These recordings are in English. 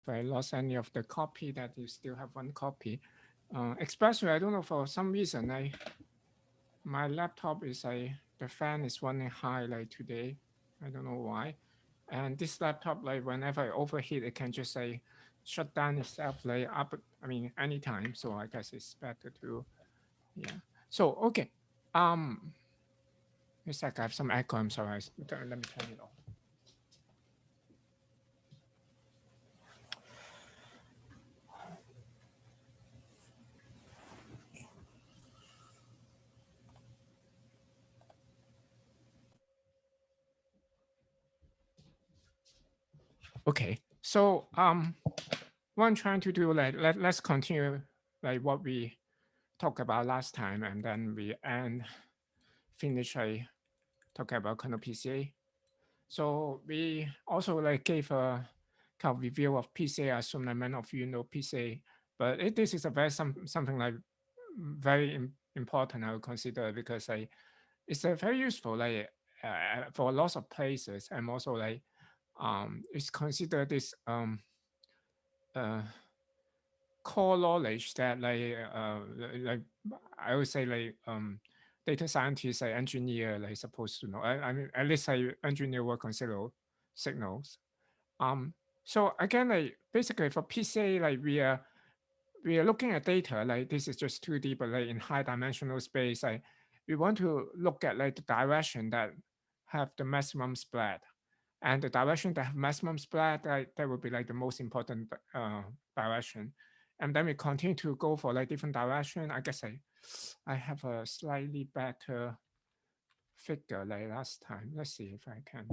I lost any of the copy, that you still have one copy. Especially, I don't know, for some reason, my laptop is the fan is running high like today. I don't know why. And this laptop, like whenever I overheat, it can just shut down itself like up. I mean, anytime. So I guess it's better to, yeah. So okay. Um, it's like I have some echo. I'm sorry. Let me turn it off. Okay. So what I'm trying to do, like let's continue like what we talked about last time, and then we finish talk about kernel PCA. So we also like gave a kind of review of PCA. I assume that many of you know PCA, but this is a very something like very important, I would consider, because it's a very useful for lots of places, and also it's considered this uh core knowledge that like I would say data scientists, engineer, supposed to know. I mean, at least engineer work on signals. Um, so again, like basically for PCA, like we are looking at data, like this is just 2D, but like in high dimensional space, we want to look at like the direction that have the maximum spread. And the direction that have maximum spread, that would be like the most important direction. And then we continue to go for like different direction. I guess I have a slightly better figure like last time. Let's see if I can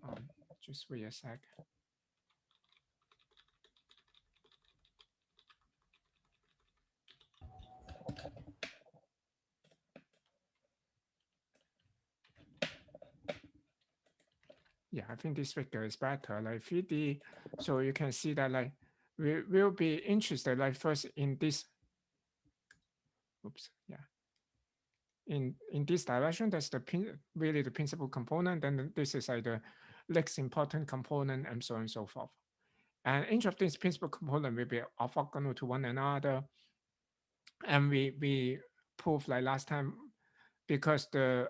um, just wait a sec. Yeah, I think this figure is better. Like 3D, so you can see that like we will be interested like first in this. Oops, yeah. In this direction, that's really the principal component. Then this is like the next important component, and so on and so forth. And each of these principal component will be orthogonal to one another. And we proved like last time, because the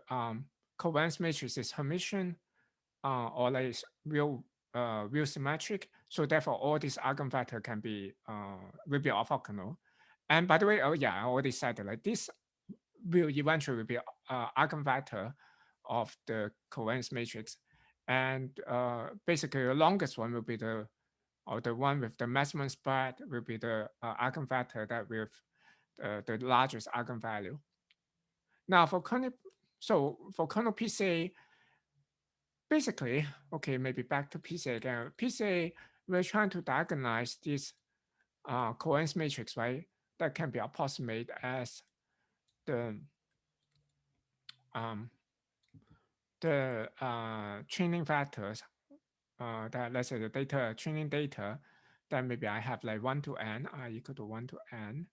covariance matrix is Hermitian, or like real symmetric. So therefore, all these eigenvector can be will be orthogonal. And by the way, oh yeah, I already said that like this will eventually be eigenvector of the covariance matrix. And basically, the longest one will be the one with the maximum spread will be the eigenvector that with the largest eigenvalue. Now for kernel, so for kernel PCA, basically, okay, maybe back to PCA again. PCA, we're trying to diagonalize this covariance matrix, right? That can be approximated as the um, training factors, that let's say the data training data, then maybe I have like 1 to n, I equal to 1 to n.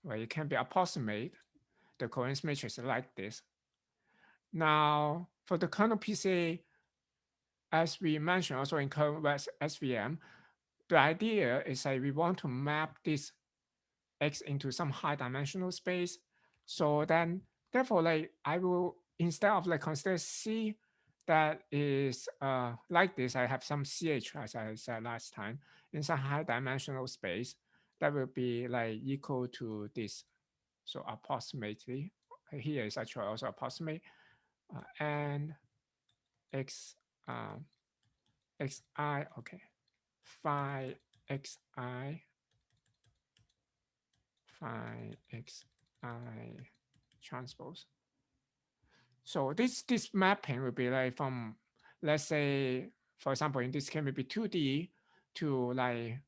Well, it can be approximate the covariance matrix like this. Now, for the kernel PCA, as we mentioned also in kernel SVM, the idea is that we want to map this X into some high dimensional space. So then, therefore, like I will, instead of like consider C that is like this, I have some CH, as I said last time, in some high dimensional space that will be like equal to this. So approximately, here is actually also approximate, and X XI, okay, phi XI, phi XI transpose. So this mapping will be like from, let's say, for example, in this case, maybe 2D to like,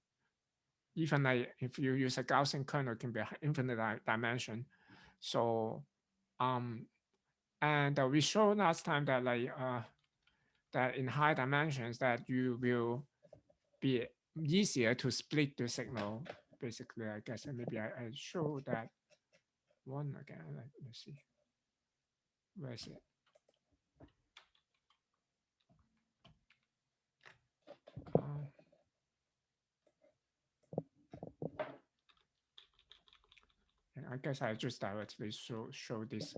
even like if you use a Gaussian kernel, it can be infinite dimension. So and we showed last time that like that in high dimensions that you will be easier to split the signal. Basically, I guess, and maybe I show that one again. Let's see, where is it? I guess I just directly show this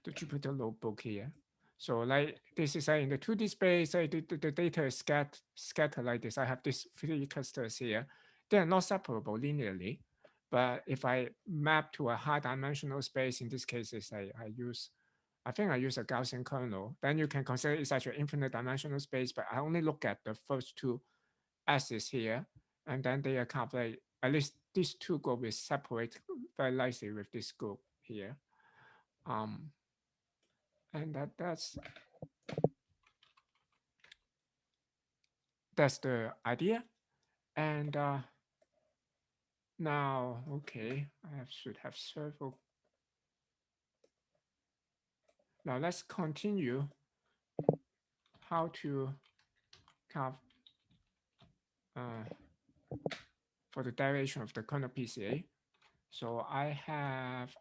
the Jupyter notebook here. So like this is in the 2D space, the data is scattered like this. I have these three clusters here. They are not separable linearly. But if I map to a high dimensional space, in this case, I think I use a Gaussian kernel. Then you can consider it's actually infinite dimensional space, but I only look at the first two axes here, and then they are kind of like, at least these two groups will separate very nicely with this group here. And that's the idea. And now, okay, should have several. Now let's continue how to kind of for the derivation of the kernel PCA. So I have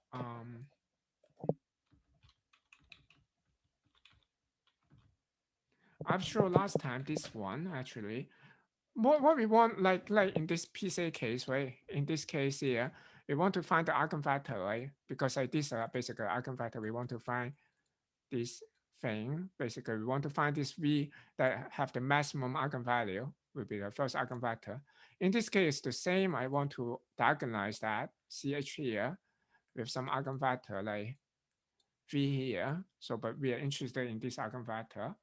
I've shown last time this one actually. What we want, like in this PCA case, right? In this case here, we want to find the eigenvector, right? Because like this basically eigenvector, we want to find this thing. Basically, we want to find this V that have the maximum eigenvalue will be the first eigenvector. In this case, the same. I want to diagonalize that CH here with some eigenvector like V here. So, but we are interested in this eigenvector.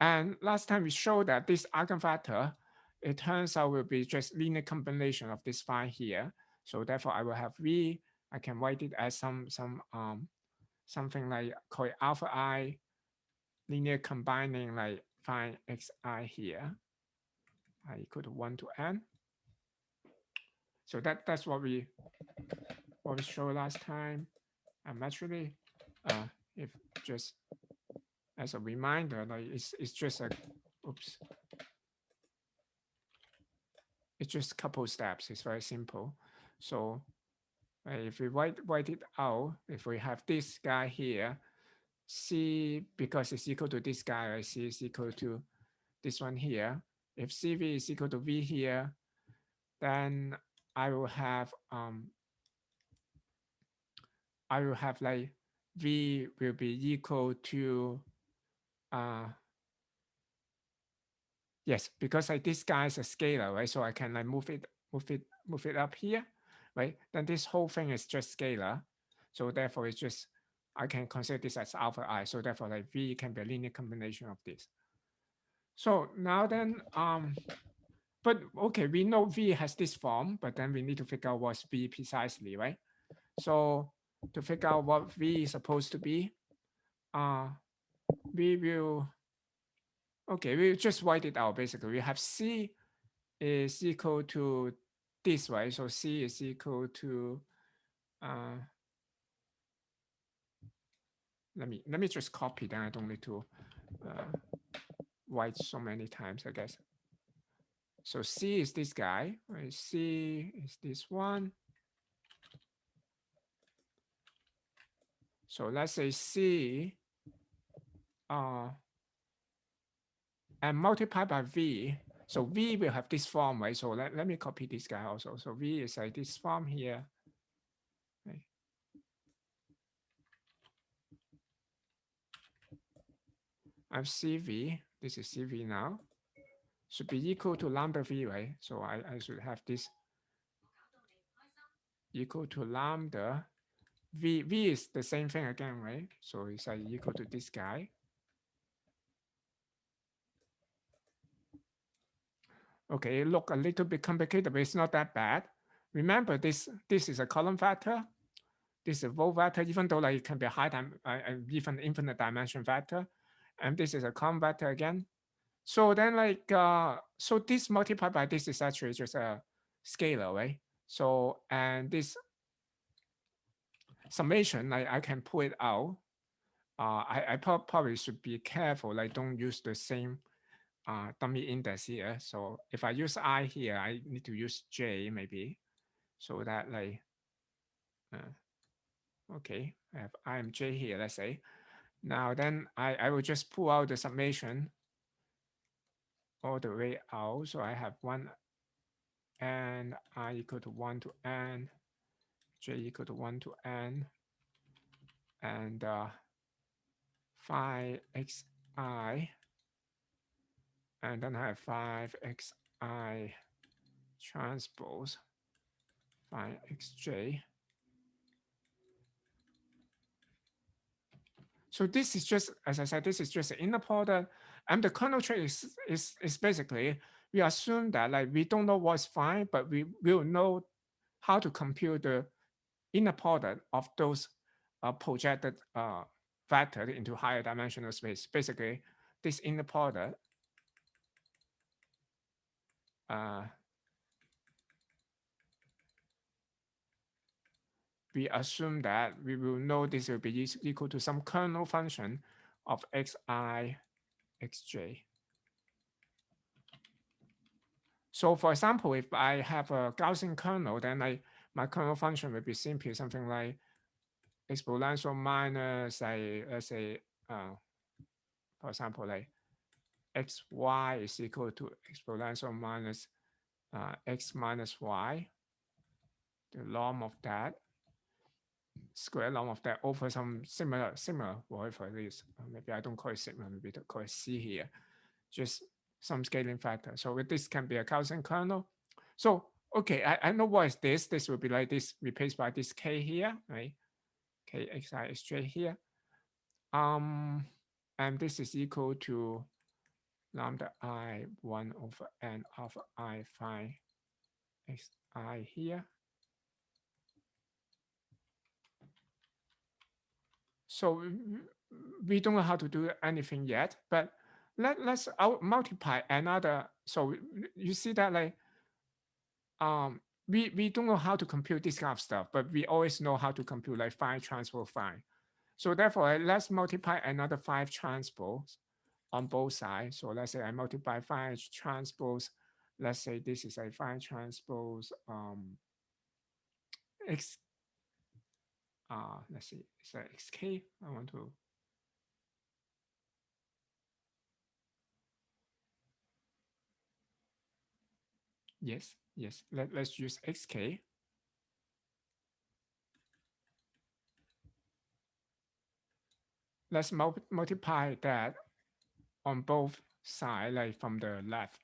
And last time we showed that this eigenvector, it turns out will be just linear combination of this phi here. So therefore, I will have V. I can write it as something like call it alpha I linear combining like phi xi here. I equal to 1 to n. So that's what we showed last time. And actually, if just as a reminder, like it's just a oops. It's just a couple steps. It's very simple. So if we write it out, if we have this guy here, C, because it's equal to this guy, right? C is equal to this one here. If CV is equal to V here, then I will have like V will be equal to yes, because like this guy is a scalar, right? So I can like move it up here, right? Then this whole thing is just scalar. So therefore it's just I can consider this as alpha I. So therefore like V can be a linear combination of this. So now then but okay, we know V has this form, but then we need to figure out what's V precisely, right? So to figure out what V is supposed to be, we will we'll just write it out basically. We have C is equal to this, right? So C is equal to let me just copy, then I don't need to write so many times, I guess. So C is this guy, right? C is this one. So let's say C and multiply by V. So V will have this form, right? So let me copy this guy also. So V is like this form here. Right? I have CV. This is CV now. Should be equal to lambda V, right? So I should have this equal to lambda. V is the same thing again, right? So it's like equal to this guy. Okay, look a little bit complicated, but it's not that bad. Remember, this is a column vector. This is a row vector, even though like it can be a high time, even infinite dimension vector. And this is a column vector again. So then like, so this multiplied by this is actually just a scalar, right? So, and this summation, like I can pull it out. I probably should be careful, like don't use the same dummy index here. So if I use I here, I need to use J maybe. So that like, okay, I have I am J here, let's say. Now then I will just pull out the summation all the way out. So I have one n, I equal to 1 to n, j equal to 1 to n, and phi xi, and then I have 5xi transpose phi xj. So this is just, as I said, this is just an inner product, and the kernel trick is basically we assume that like we don't know what's phi, but we will know how to compute the inner product of those projected vector into higher dimensional space. Basically, this inner product we assume that we will know this will be equal to some kernel function of xi, xj. So for example, if I have a Gaussian kernel, then my kernel function will be simply something like exponential minus, let's say, for example, like xy is equal to exponential minus x minus y, the log of that, square log of that over some similar whatever it is. Maybe I don't call it sigma, maybe to call it c here, just some scaling factor. So this can be a Gaussian kernel. So okay, I know what is this. This will be like this replaced by this k here, right? Kxi is straight here. And this is equal to lambda I 1 over n alpha I phi xi here. So we don't know how to do anything yet, but let's multiply another. So you see that like we don't know how to compute this kind of stuff, but we always know how to compute like phi transpose phi. So therefore, let's multiply another 5 transpose on both sides. So let's say I multiply 5 transpose. Let's say this is a 5 transpose x. Let's see, it's a xk. I want to. Yes. Let's use xk. Let's multiply that on both sides, like from the left.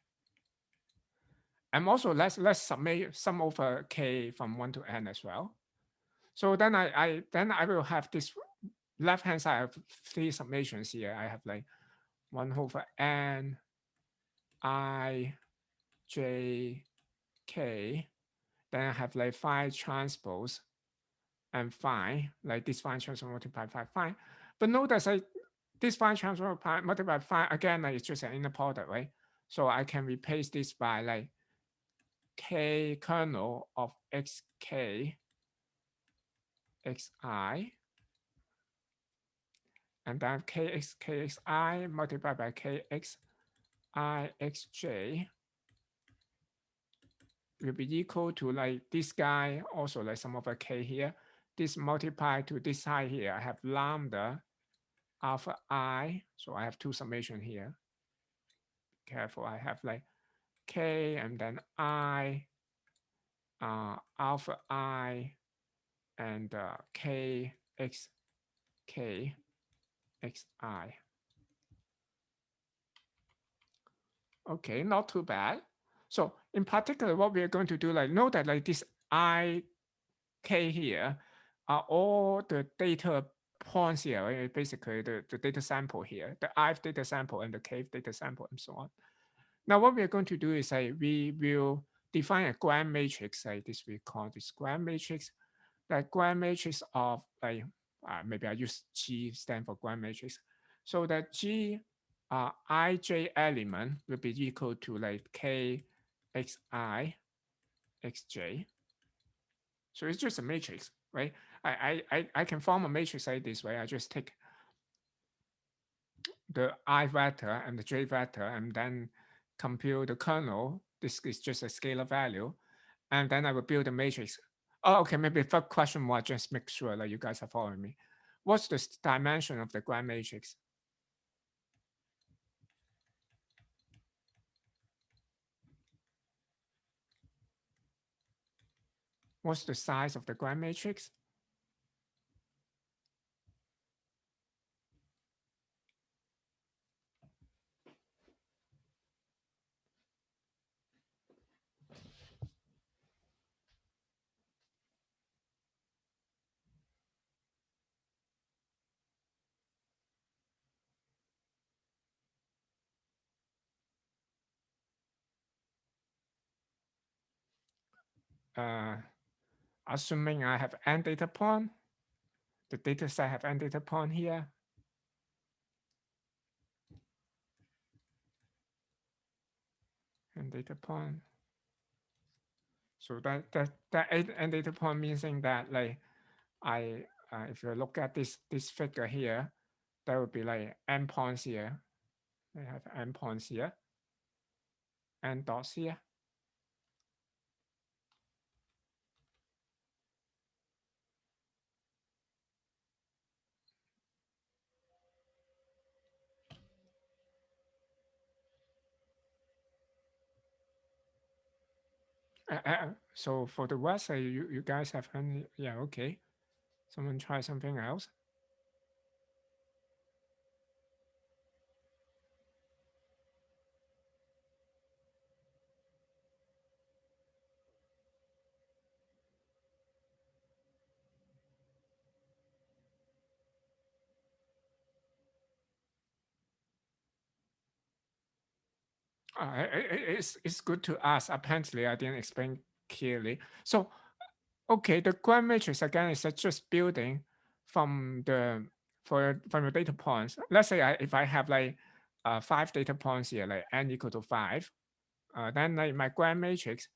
And also let's sum over k from 1 to n as well. So then I will have this left hand side of 3 summations here. I have like 1 over n I j k. Then I have like phi transpose and phi, like this phi transpose multiplied by phi. But notice like this phi transpose multiplied by phi again, like it's just an inner product, right? So I can replace this by like k kernel of xk xi, and then kxi multiplied by kxi xj will be equal to like this guy, also like some of a k here. This multiplied to this side here, I have lambda alpha I. So I have 2 summation here. Careful, I have like k and then I, alpha I, and k x k x I. Okay, not too bad. So in particular, what we are going to do, like note that like this I k here are all the data points here, right? Basically the data sample here, the ith data sample and the kth data sample and so on. Now what we are going to do is like we will define a grand matrix, like this we call this grand matrix. That grand matrix of like maybe I use G stand for grand matrix. So that G ij element will be equal to like k xi xj. So it's just a matrix, right? I can form a matrix like this way. I just take the I vector and the j vector and then compute the kernel. This is just a scalar value. And then I will build a matrix. Oh, okay, maybe third question more, just make sure that you guys are following me. What's the dimension of the grand matrix? what's the size of the Gram matrix? Assuming I have n data point, the data set have n data point here. And data point. So that n data point means that like if you look at this figure here, there would be like n points here. I have n points here, n dots here. So for the rest, you guys have any? Yeah, okay. Someone try something else. It's good to ask. Apparently, I didn't explain clearly. So, okay, the Gram matrix again is just building from the from the data points. Let's say if I have like 5 data points here, like n equal to 5, then like my Gram matrix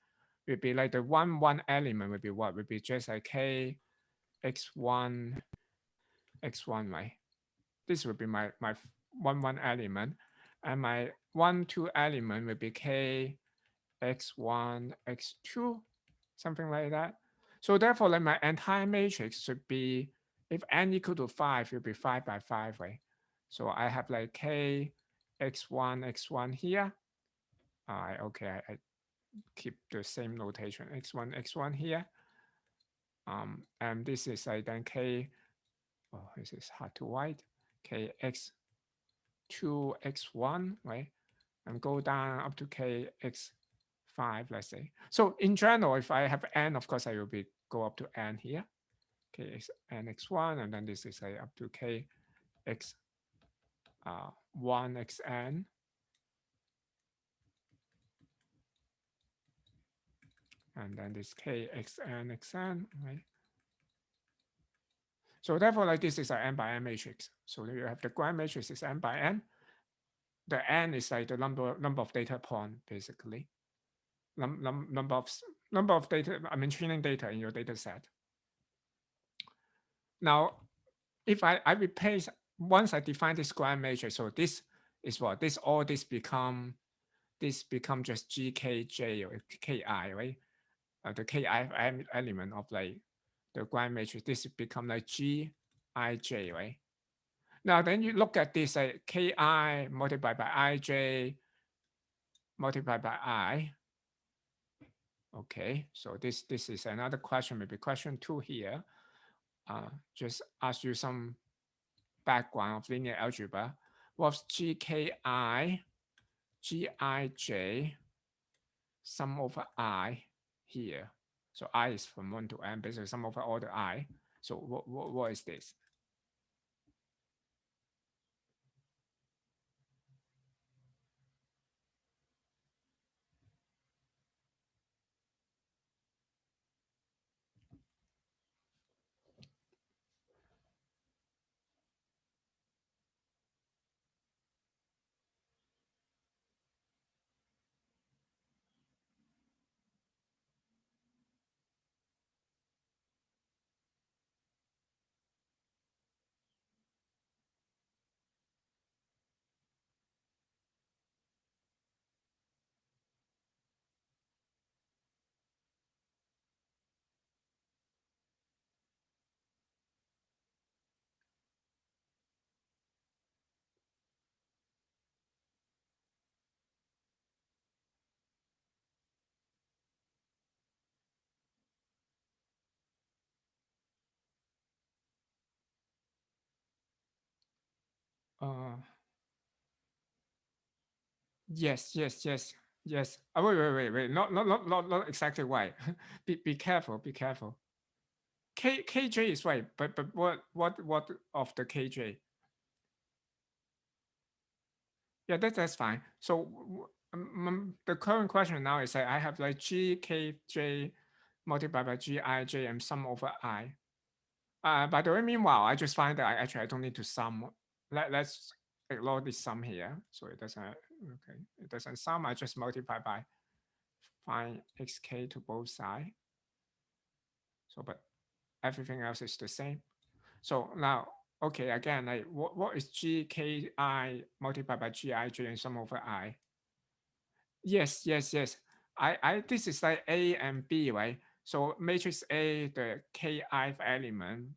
will be like the one element will be what? Will be just like k x1 x1, right? This will be my one element, and my 1 2 element will be k x1 x2, something like that. So therefore, like my entire matrix should be, if n equal to 5, it will be 5 by 5, right? So I have like k x1 x1 here. Okay, I keep the same notation, x1 x1 here. And this is like then k, oh, this is hard to write, k x2 x1, right? And go down up to k x5, let's say. So in general, if I have n, of course I will be go up to n here, k x n x1, and then this is like up to k x 1 xn, and then this k xn xn, right? So therefore, like this is an n by n matrix. So you have the Gram matrix is n by n. The n is like the number of data point, basically. Number of data, I mean training data in your data set. Now, if I replace, once I define this Gram matrix, so this is what? This become just GKJ or KI, right? The KI element of like the Gram matrix, this become like GIJ, right? Now then you look at this KI multiplied by IJ multiplied by I. Okay, so this is another question, maybe question 2 here. Just ask you some background of linear algebra. What's GKI, GIJ, sum over I here? So I is from 1 to n, basically sum over all the I. So what is this? Uh, yes, yes, yes, yes. Wait. Not exactly right. Be careful, be careful. KJ is right, but what of the KJ? Yeah, that's fine. So the current question now is that I have like GKJ multiplied by GIJ and sum over I. By the way, meanwhile, I just find that I don't need to sum. Let's ignore this sum here. So it doesn't, okay, it doesn't sum. I just multiply by find xk to both sides. So, but everything else is the same. So now, okay, again, like what is gki multiplied by gij and sum over I? Yes. This is like A and B, right? So matrix A, the kith element,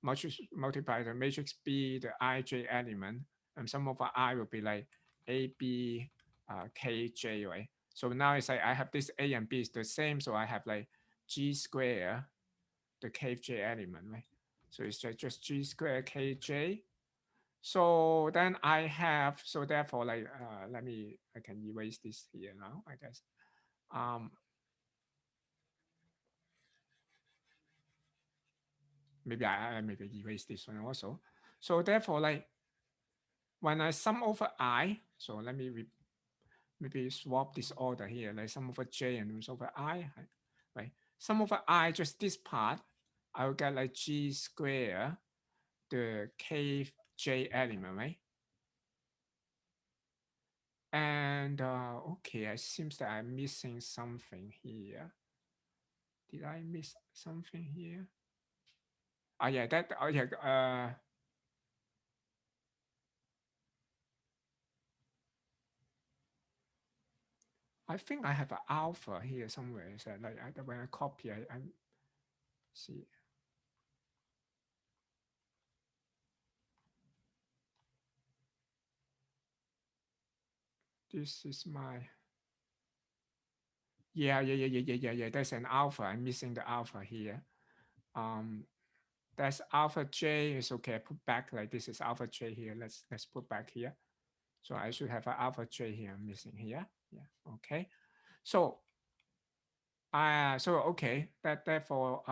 matrix multiply the matrix B, the ij element, and sum over I will be like AB, kj, right? So now it's like I have this A and B is the same, so I have like G square, the kj element, right? So it's just G square kj. So then I have, so therefore, like, I can erase this here now, I guess. Um, maybe I maybe erase this one also. So therefore, like, when I sum over I, so let me maybe swap this order here, like sum over J and sum over I, right? Sum over I, just this part, I will get like G square, the kj element, right? And okay, it seems that I'm missing something here. Did I miss something here? Oh yeah, that oh yeah. I think I have an alpha here somewhere. So like when I copy, I see this is my yeah. There's an alpha. I'm missing the alpha here. Um, that's alpha j is okay. I put back like this is alpha j here. Let's put back here. So I should have an alpha j here. I'm missing here. Yeah. Okay. So so okay. That therefore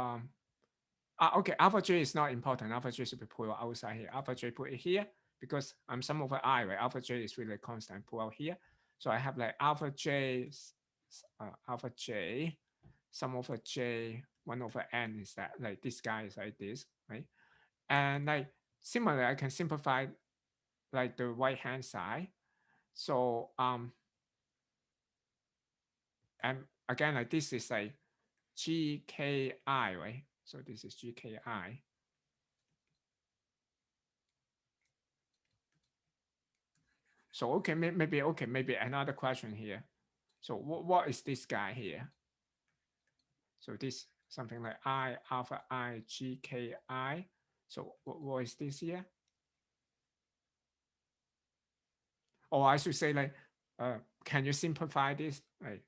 okay, alpha j is not important. Alpha j should be pulled outside here. Alpha j put it here because I'm sum over I, right? Alpha j is really constant. Pull out here. So I have like alpha j, sum over j, 1 over n is that like this guy is like this, right? And like similarly, I can simplify like the right hand side. So and again, like this is like gki, right? So this is gki. So okay, maybe another question here. So what is this guy here? So this something like I alpha I g k I. So what is this here? Or I should say like, can you simplify this? Like,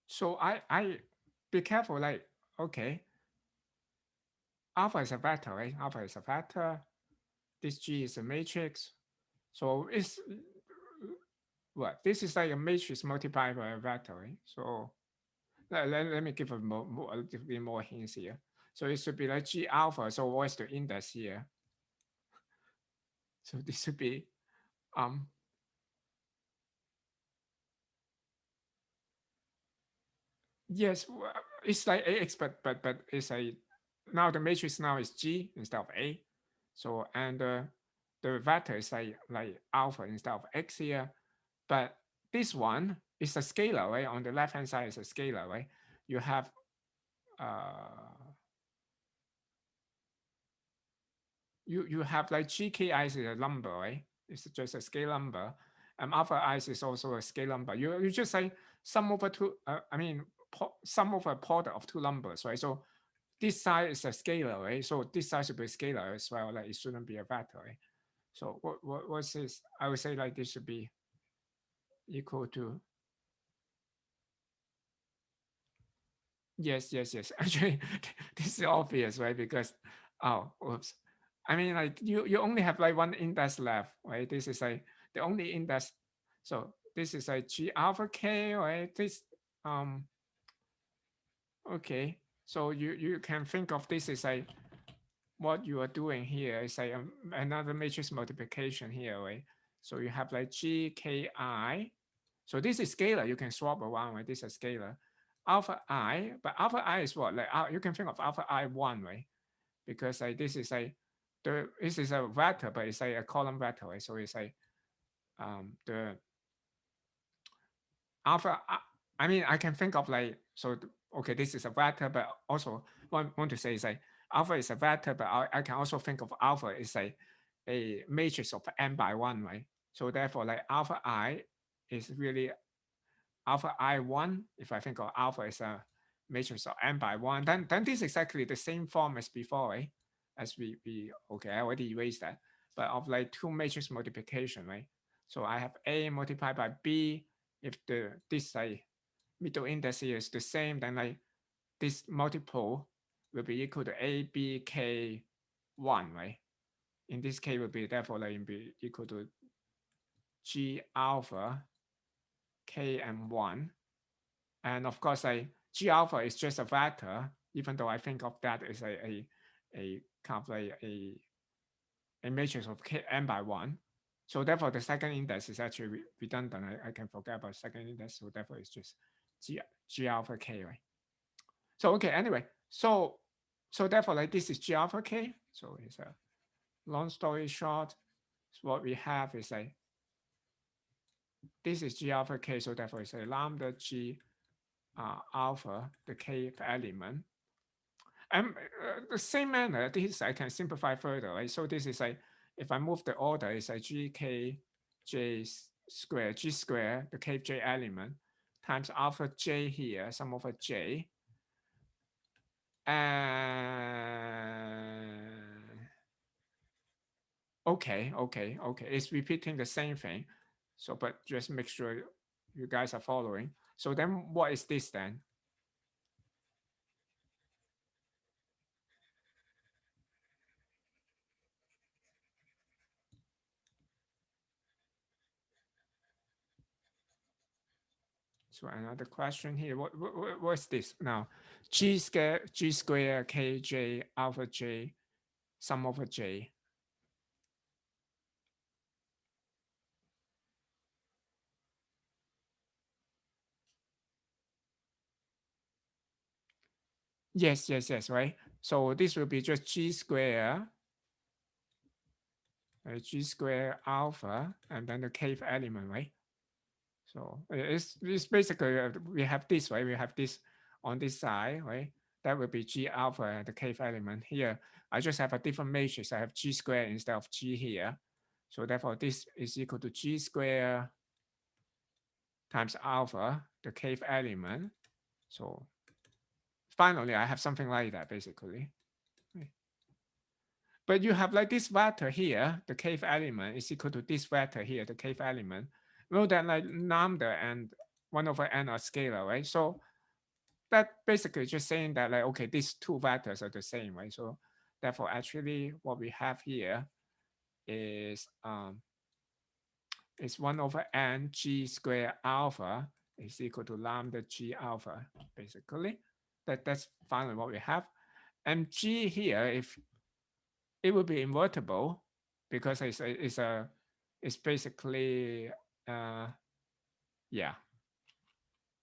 so I be careful. Like, okay, alpha is a vector, right? Alpha is a vector. This G is a matrix. So it's what? This is like a matrix multiplied by a vector, right? So let me give a little bit more hints here. So it should be like G alpha. So what's the index here? So this should be um yes, it's like AX, but it's a now the matrix now is G instead of A. So and the vector is like alpha instead of X here. But this one is a scalar, right? On the left hand side is a scalar, right? You have you have like gki is a number, right? It's just a scale number, and alpha I is also a scale number. You just say sum over two. I mean sum over a product of two numbers, right? So this side is a scalar, right? So this side should be a scalar as well. Like it shouldn't be a vector, right? So what's this? I would say like this should be equal to. Yes. Actually, this is obvious, right? Because, oh, oops. I mean, like you only have like one index left, right? This is like the only index. So this is like G alpha K, right? This, um, okay. So you can think of this as like what you are doing here is like another matrix multiplication here, right? So you have like G K I. So this is scalar. You can swap around, right? This is scalar. Alpha I, but alpha I is what? Like you can think of alpha I one, right? Because like this is like this is a vector, but it's like a column vector, right? So it's like the alpha. I mean, I can think of like okay, this is a vector, but also want to say is like alpha is a vector, but I can also think of alpha is like a matrix of n by one, right? So therefore, like alpha I is really alpha I1, if I think of alpha as a matrix of n by 1, then this is exactly the same form as before, right? As we okay, I already erased that. But of like two matrix multiplication, right? So I have A multiplied by B. If this like middle index here is the same, then like this multiple will be equal to A, B, K, 1, right? In this case will be therefore like be equal to G alpha, K and 1. And of course, G alpha is just a vector, even though I think of that as a kind of like a matrix of k n by 1. So therefore, the second index is actually redundant. I can forget about second index. So therefore, it's just G alpha k, right? So okay, anyway, so therefore, like this is G alpha k. So it's a long story short. So what we have is like this is G alpha k. So therefore, it's a lambda G alpha, the kth element. And the same manner, this I can simplify further, right? So this is like, if I move the order, it's like gkj square, g square, the kj element, times alpha j here, sum over j. And okay. It's repeating the same thing. So, but just make sure you guys are following. So then what is this then? So another question here. What's this now? G square kj alpha j sum over j. Yes, right? So this will be just g square, g square alpha, and then the kth element, right? So it's basically we have this, right? We have this on this side, right? That will be g alpha and the kth element. Here, I just have a different matrix. I have g square instead of g here. So therefore, this is equal to g square times alpha, the kth element. So finally, I have something like that, basically. But you have like this vector here, the kth element is equal to this vector here, the kth element. Well, then like lambda and 1 over n are scalar, right? So that basically just saying that like, okay, these two vectors are the same, right? So therefore, actually what we have here is 1 over n g square alpha is equal to lambda g alpha, basically. That's finally what we have. And g here, if it will be invertible because it's basically yeah.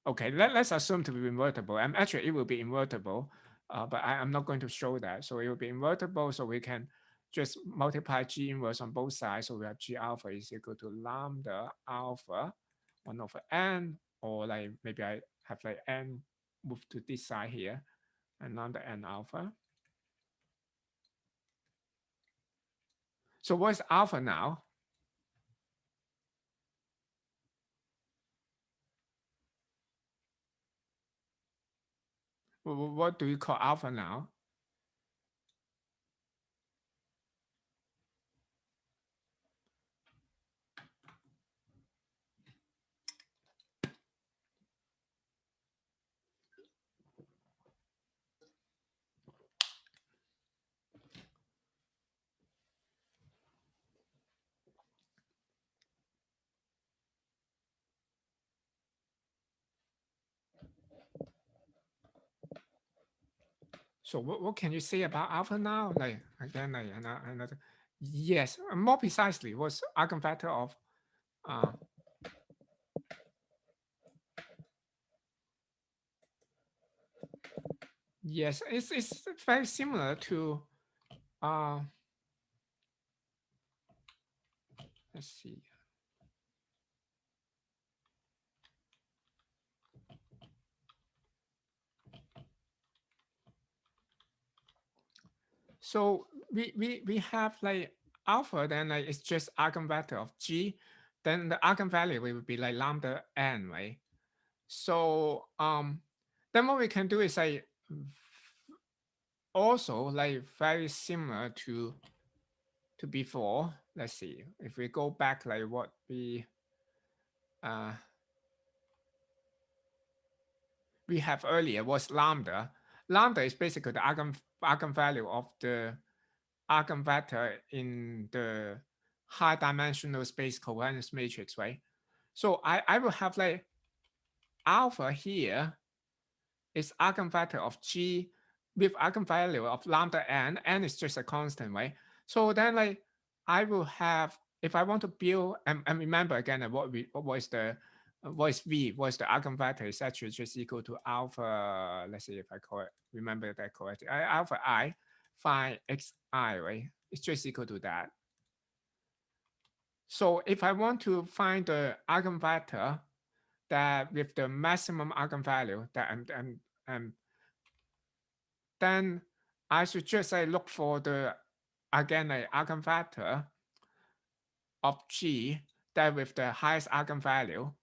Okay, let's assume to be invertible. And actually it will be invertible, but I'm not going to show that. So it will be invertible, so we can just multiply g inverse on both sides. So we have g alpha is equal to lambda alpha 1 over n, or like maybe I have like n move to this side here, and lambda n alpha. So what's alpha now? What do you call alpha now? So what can you say about alpha now? Like again, like another. Yes, more precisely, what's eigenvector of uh, yes, it's very similar to let's see. So we have like alpha, then like it's just eigenvector of G, then the eigenvalue will be like lambda n, right? So then what we can do is like also like very similar to before. Let's see if we go back like what uh we have earlier was lambda. Lambda is basically the eigenvalue of the eigenvector in the high dimensional space covariance matrix, right? So I will have like alpha here is eigenvector of G with eigenvalue of lambda n is just a constant, right? So then like I will have, if I want to build, and remember again what is V, what is the eigenvector is actually just equal to alpha, let's see if I remember that correctly, alpha I phi xi, right? It's just equal to that. So if I want to find the eigenvector that with the maximum eigenvalue that then I should just look for the again an eigenvector of G that with the highest eigenvalue,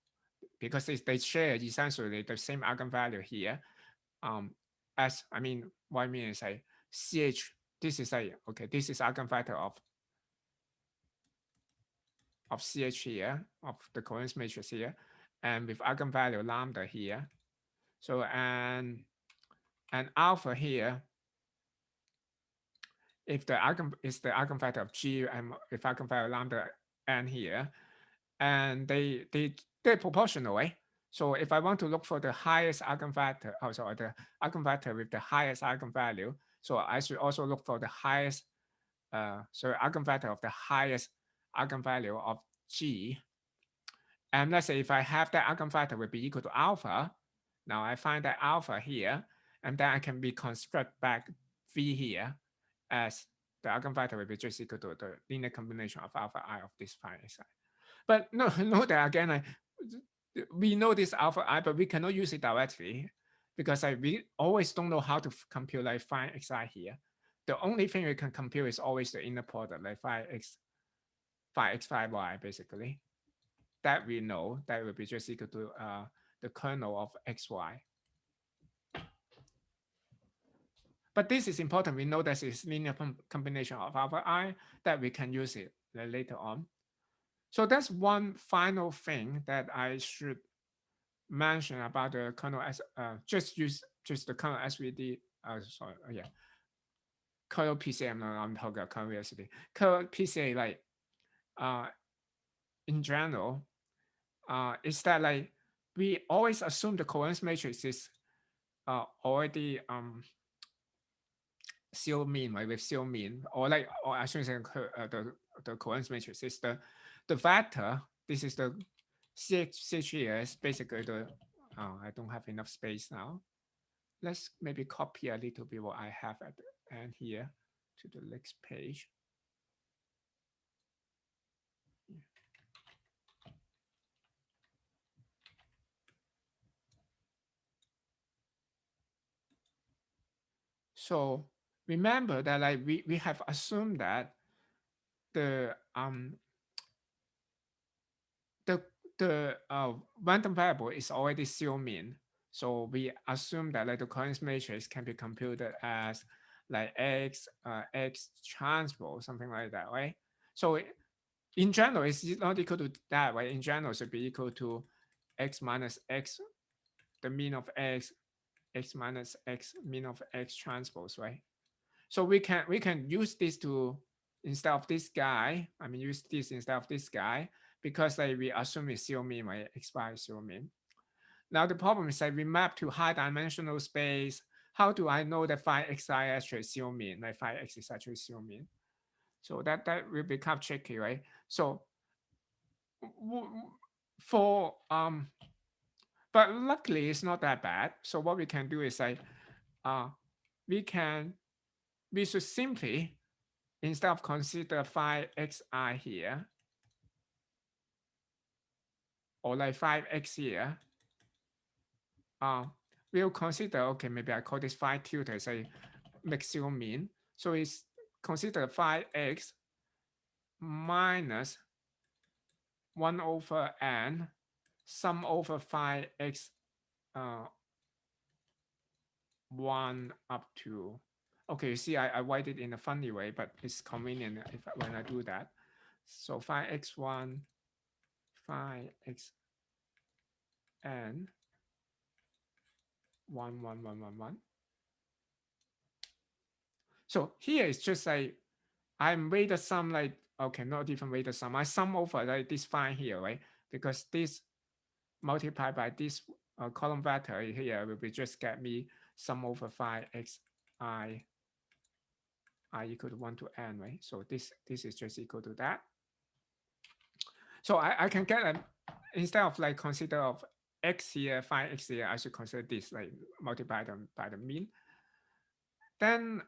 because they share essentially the same eigenvalue here. As I mean, what I mean is CH. This is okay. This is eigenvector of CH here, of the coherence matrix here, and with eigenvalue lambda here. So and alpha here, if the is the eigenvector of G and if eigenvalue lambda n here, and they're proportional, right? So if I want to look for the highest eigenvector, oh sorry, the eigenvector with the highest eigenvalue, so I should also look for the highest, eigenvector of the highest eigenvalue of G. And let's say if I have that eigenvector will be equal to alpha, now I find that alpha here, and then I can reconstruct back V here as the eigenvector will be just equal to the linear combination of alpha I of this phi xi. But no, note that again, we know this alpha I, but we cannot use it directly because we always don't know how to compute like phi xi here. The only thing we can compute is always the inner product, like phi x phi y basically. That we know that will be just equal to the kernel of xy. But this is important. We know that it's linear combination of alpha I that we can use it later on. So that's one final thing that I should mention about the kernel as just use just the kernel SVD. Sorry, yeah, kernel PCA. I'm talking about kernel SVD. Kernel PCA, like uh, in general, is that like we always assume the coherence matrix is already zero mean, right? With zero mean, or like, or I shouldn't say the coherence matrix is the vector. This is the CH here is basically the. I don't have enough space now. Let's maybe copy a little bit what I have at the end here to the next page. So remember that like we have assumed that the the random variable is already zero mean. So we assume that like the coordinates matrix can be computed as like x transpose, something like that, right? So in general, it's not equal to that, right? In general, it should be equal to x minus x, the mean of x minus x, mean of x transpose, right? So we can use this to instead of this guy. I mean, use this instead of this guy because like we assume it's zero mean, right? X bar is zero mean. Now the problem is that we map to high dimensional space. How do I know that phi xi actually is zero mean? Like phi x is actually zero mean. So that will become tricky, right? So for but luckily it's not that bad. So what we can do is like uh we can we should simply instead of consider phi xi here or like 5x here, we'll consider, okay, maybe I call this phi tilde, say maximum mean. So it's consider phi x minus 1 over n sum over phi x 1 up to, okay, you see, I write it in a funny way, but it's convenient if when I do that. So phi x1, phi x n 1, 1, 1, 1, 1. So here it's just like I'm weighted sum like, okay, not even weighted sum. I sum over like this phi here, right? Because this multiplied by this column vector here will be just get me sum over phi x I equal to 1 to n, right? So this is just equal to that. So I can get a, instead of like consider of x here, phi x here, I should consider this like multiply them by the mean. Then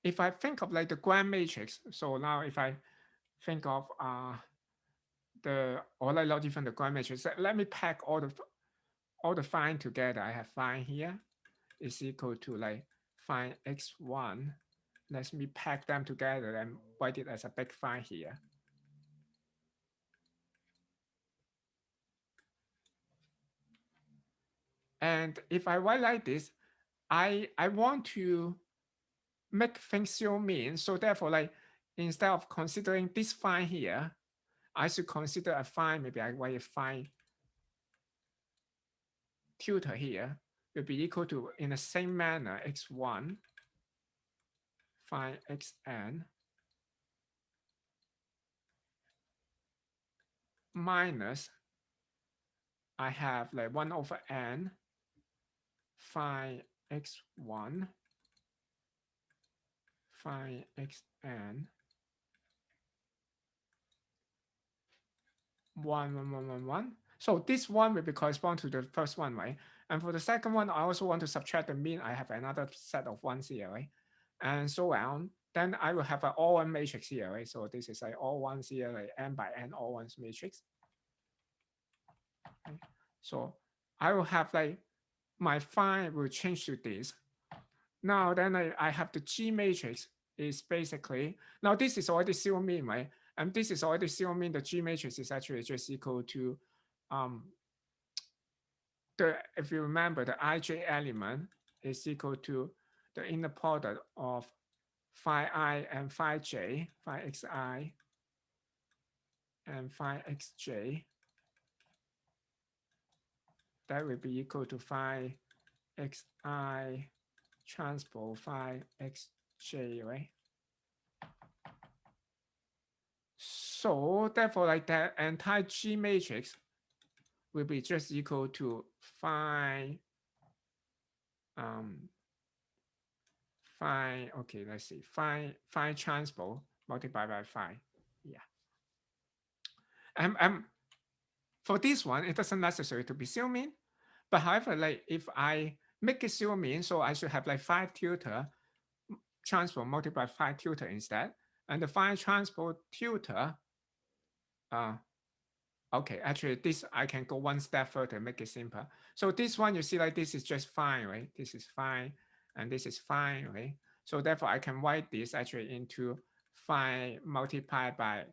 if I think of like the grand matrix, so now if I think of the or like not even the grand matrix, let me pack all the phi together. I have phi here is equal to like phi x1. Let me pack them together and write it as a big phi here. And if I write like this, I want to make things zero mean. So therefore, like instead of considering this phi here, I should consider a phi. Maybe I write a phi tilde here will be equal to, in the same manner, x1 phi xn minus I have like 1 over n phi x1 phi xn 1, 1, 1, 1, 1. So this one will be correspond to the first one, right? And for the second one, I also want to subtract the mean. I have another set of ones here, right? And so on. Then I will have an all one matrix here, right? So this is like all ones here, like n by n all ones matrix. Okay. So I will have like my phi will change to this. Now then I have the G matrix is basically, now this is already zero mean, right? And this is already zero mean. The G matrix is actually just equal to if you remember, the ij element is equal to the inner product of phi I and phi j, phi xi and phi xj. That will be equal to phi xi transpose phi xj, right? So therefore, like that entire G matrix will be just equal to phi phi, okay, let's see, phi transpose multiplied by phi. Yeah. And for this one, it doesn't necessary to be zero mean. But however, like if I make it zero mean, so I should have like 5 tilde transpose multiplied 5 tilde instead. And the 5 transpose tilde Okay, actually, this I can go one step further, make it simple. So this one, you see, like this is just fine, right? This is fine, and this is fine, right? So therefore, I can write this actually into phi multiplied by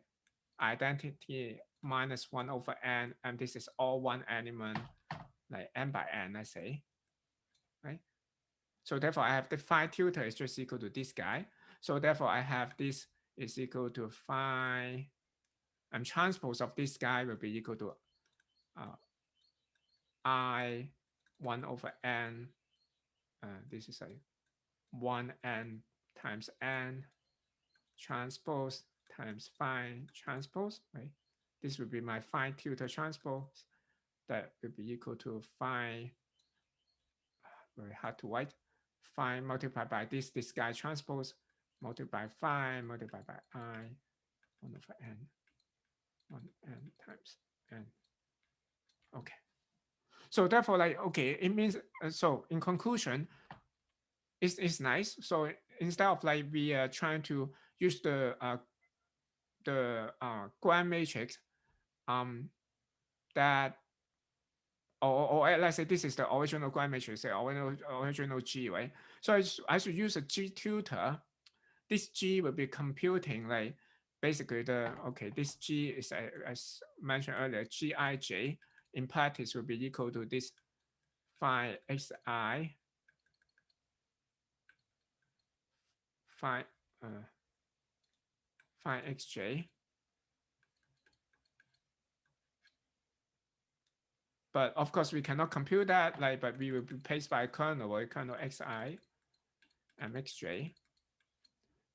identity minus 1 over n, and this is all one element, like n by n, I say, right? So therefore, I have the phi tilde is just equal to this guy. So therefore, I have this is equal to phi, and transpose of this guy will be equal to I 1 over n. This is a 1 n times n transpose times phi transpose, right? This would be my phi tilde transpose. That will be equal to phi, very hard to write, phi multiplied by this guy transpose, multiplied by phi, multiplied by I, 1 over n, 1 n times n. Okay. So therefore, like, okay, it means, so in conclusion, it's nice. So instead of like we are trying to use the grand matrix, that or let's say this is the original grand matrix, the original G, right? So I should use a G tutor. This G will be computing like basically the, okay, this G is as mentioned earlier, Gij in practice will be equal to this phi xi, phi phi xj. But of course, we cannot compute that, like, but we will be placed by a kernel or a kernel xi and xj.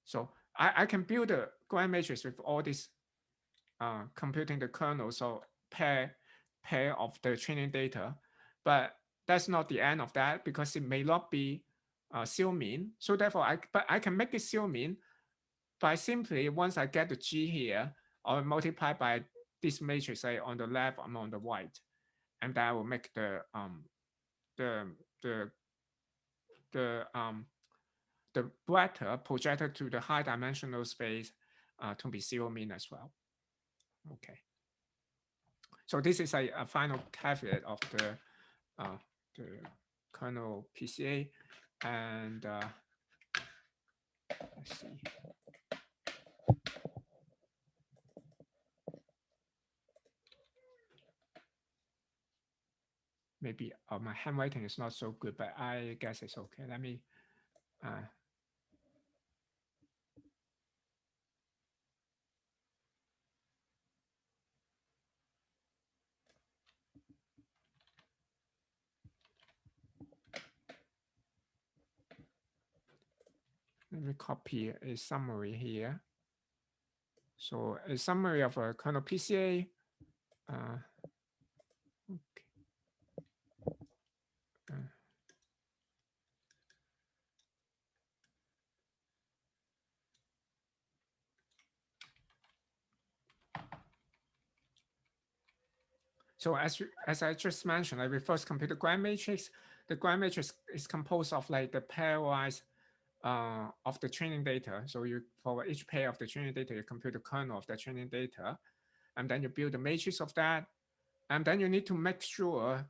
So I can build a grand matrix with all this computing the kernel, so pair of the training data. But that's not the end of that, because it may not be mean. So therefore, but I can make it mean by simply, once I get the G here, I'll multiply by this matrix, say on the left and on the right, and that will make the the the vector projected to the high dimensional space to be mean as well. Okay. So this is a final caveat of the kernel PCA, and let's see. Maybe my handwriting is not so good, but I guess it's okay. Let me copy a summary here. So a summary of a kernel PCA. Okay. So as I just mentioned, like we first compute the grand matrix. The grand matrix is composed of like the pairwise of the training data. So you, for each pair of the training data, you compute the kernel of the training data, and then you build the matrix of that. And then you need to make sure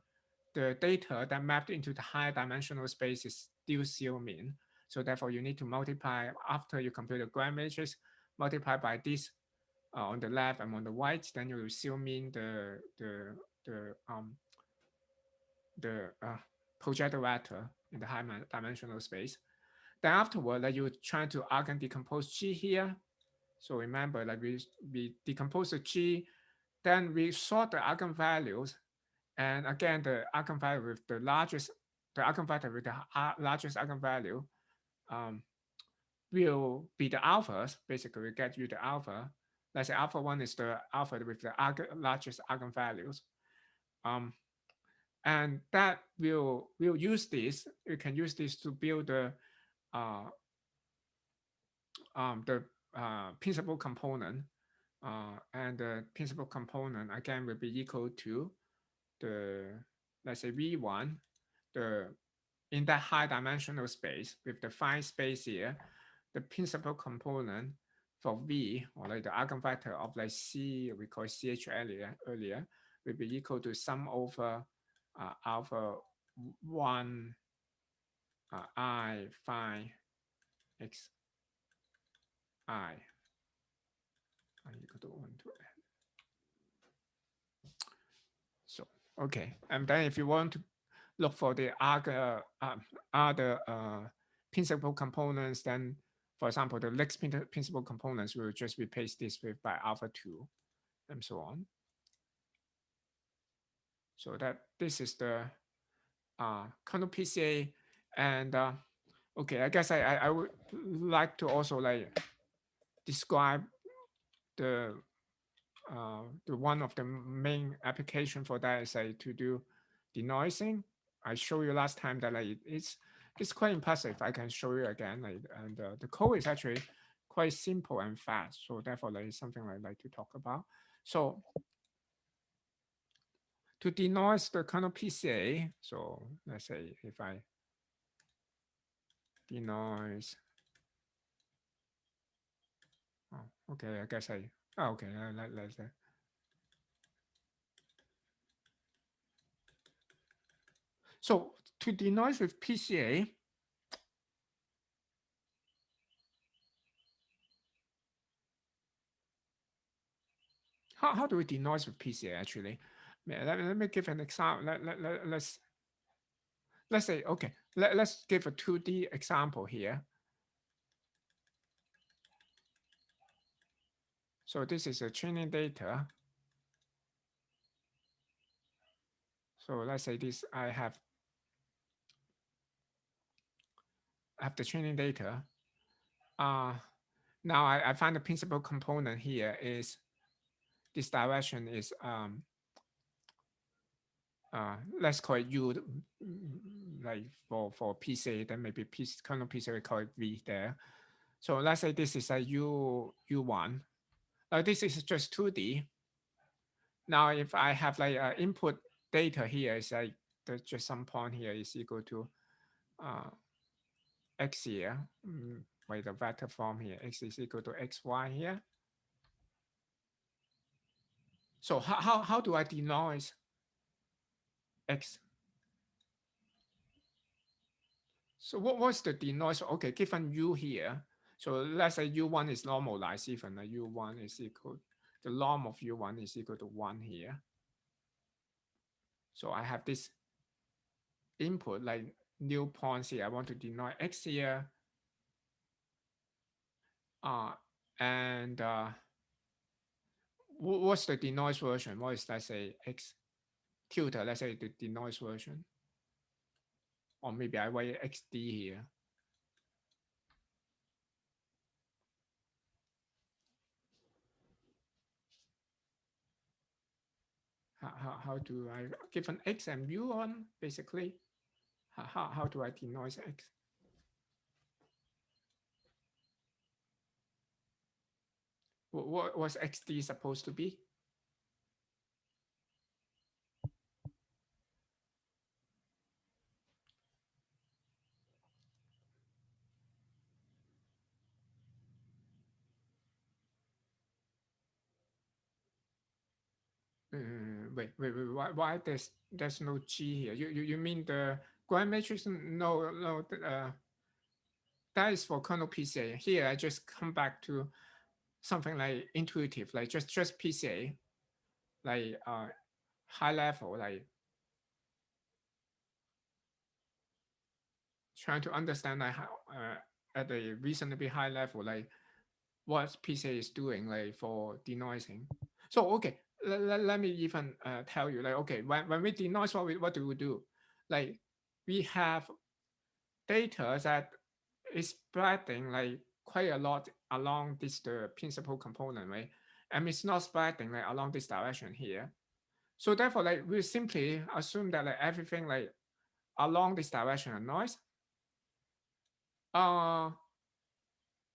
the data that mapped into the high dimensional space is still mean. So therefore, you need to multiply, after you compute the grand matrix, multiply by this on the left and on the right. Then you will still mean the projected vector in the high dimensional space. Then afterward, like you try to eigen decompose G here. So remember, like we decompose the G, then we sort the eigenvalues, and again the eigenvalue with the largest, the eigenvector with the largest eigenvalue will be the alphas. Basically, we get you the alpha. Let's say alpha 1 is the alpha with the largest eigenvalues. And that will use this. You can use this to build the principal component, and the principal component again will be equal to the, let's say V1, the, in that high dimensional space with the phi space here, the principal component for V, or like the eigenvector of like C, we call CH earlier, will be equal to sum over alpha 1 I phi x I equal to 1 to n. So, okay. And then if you want to look for the other principal components, then for example, the next principal components will just replace this with by alpha 2 and so on. So that this is the kernel PCA. And okay, I guess I would like to also like describe the one of the main application for that is like to do denoising. I showed you last time that like it's quite impressive. I can show you again. Like, and the code is actually quite simple and fast. So therefore, like something I'd like to talk about. So to denoise the kernel PCA, so let's say if I denoise, oh, okay, I guess okay, let's so to denoise with PCA, how do we denoise with PCA actually? Let me give an example. Let's say, okay, let's give a 2D example here. So this is a training data. So let's say this, I have the training data. Now I find the principal component here is this direction is let's call it U, like for PCA, then maybe kernel PCA, we call it V there. So let's say this is a U1. This is just 2D. Now if I have like input data here, is like there's just some point here is equal to x here, by the vector form here, x is equal to xy here. So how do I denoise x? So what's the denoise? Okay, given u here, so let's say u1 is normalized, even u1 is equal, the norm of u1 is equal to 1 here. So I have this input like new points here. I want to denoise x here. And what's the denoise version? What is, let's say, x tutor, let's say the denoise version? Or maybe I write xd here. How do I, given x and u1, basically, how do I denoise x? What was xd supposed to be? Wait, why there's no g here? You mean the grand matrix? No, that is for kernel PCA. Here I just come back to something like intuitive, like just PCA, like high level, like trying to understand like how at a reasonably high level, like what PCA is doing, like for denoising. So okay, let me even tell you, like okay, when we denoise, what do we do? Like we have data that is spreading like quite a lot along this the principal component, right? And it's not spreading like along this direction here. So therefore, like we simply assume that like everything like along this direction are noise.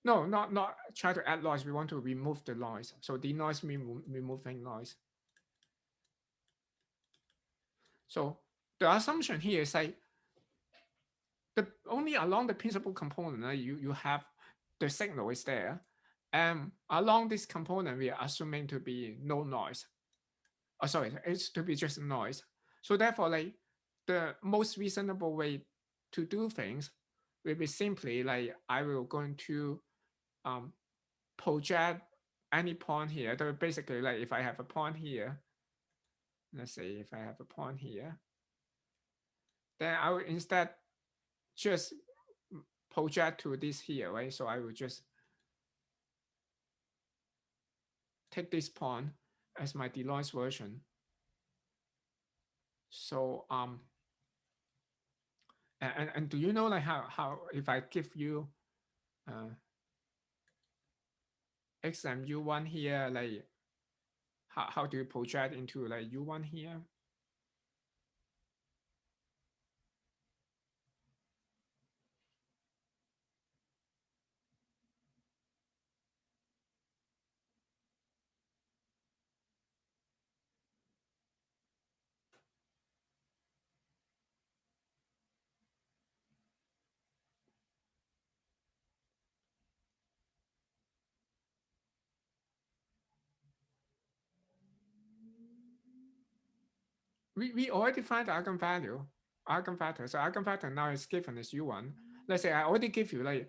No, not try to add noise. We want to remove the noise. So denoise means removing noise. So the assumption here is like the only along the principal component, you have the signal is there, And along this component, we are assuming to be no noise. Oh, sorry, it's to be just noise. So therefore, like the most reasonable way to do things will be simply like I will going to um, project any point here. So basically, like if I have a point here, let's say if I have a point here, then I will instead just project to this here, right? So I will just take this point as my Denoise version. So and do you know like how if I give you x and u1 here, like how do you project into like u1 here? We already find the eigenvalue, eigenvector. So eigenvector now is given as u1. Let's say I already give you like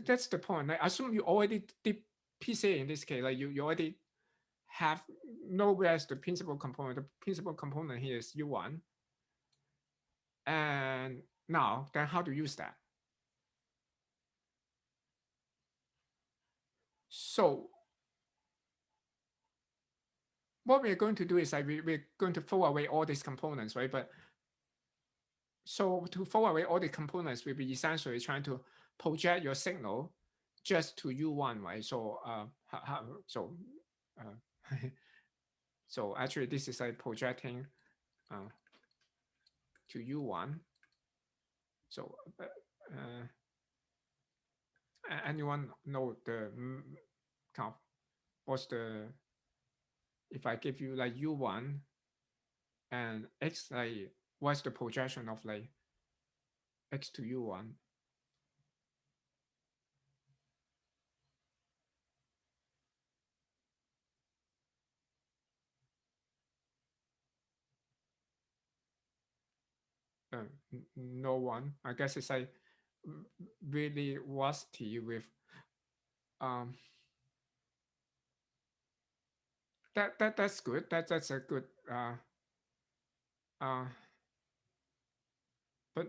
that's the point. Like assume you already did PCA in this case, like you already have know where's the principal component. The principal component here is u1. And now then how to use that? So what we're going to do is like we're going to throw away all these components, right? But so to throw away all the components, we'll be essentially trying to project your signal just to U1, right? So uh, so actually this is like projecting to U1. So anyone know the kind of what's the if I give you like U1 and X, like what's the projection of like X to U1? No one. I guess it's like really rusty with um that's good. That's a good uh but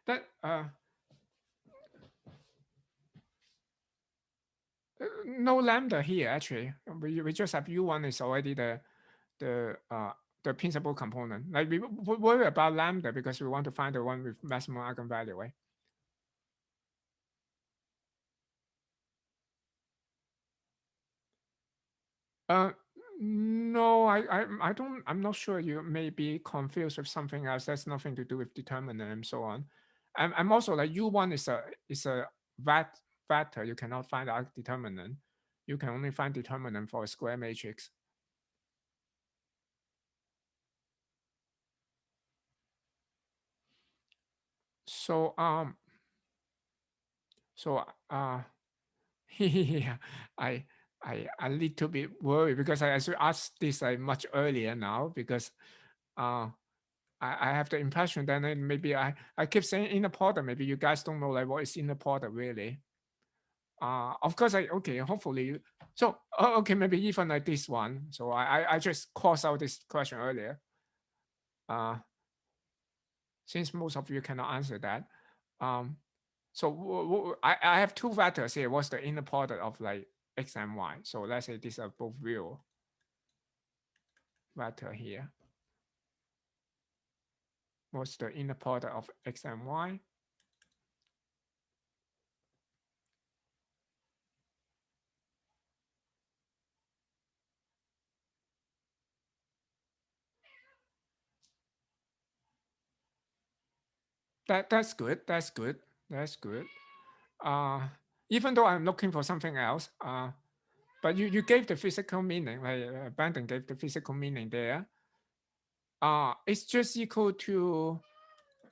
that no lambda here actually. We just have u1 is already the uh the principal component. Like we worry about lambda because we want to find the one with maximum eigenvalue, right? Uh, no, I don't. I'm not sure. You may be confused with something else. That's nothing to do with determinant and so on. I'm also like U1 is a vector. You cannot find a determinant. You can only find determinant for a square matrix. So so yeah, I I a little bit worried because I should ask this like much earlier now because uh I have the impression that maybe I keep saying inner product. Maybe you guys don't know like what is inner product really. Of course I okay. Hopefully, so okay. Maybe even like this one. So I just crossed out this question earlier. Uh, since most of you cannot answer that. Um, so I have two vectors here. What's the inner product of like x and y? So let's say these are both real vector here. What's the inner product of x and y? That's good. That's good. That's good. Uh, even though I'm looking for something else, but you gave the physical meaning, like Brandon gave the physical meaning there. It's just equal to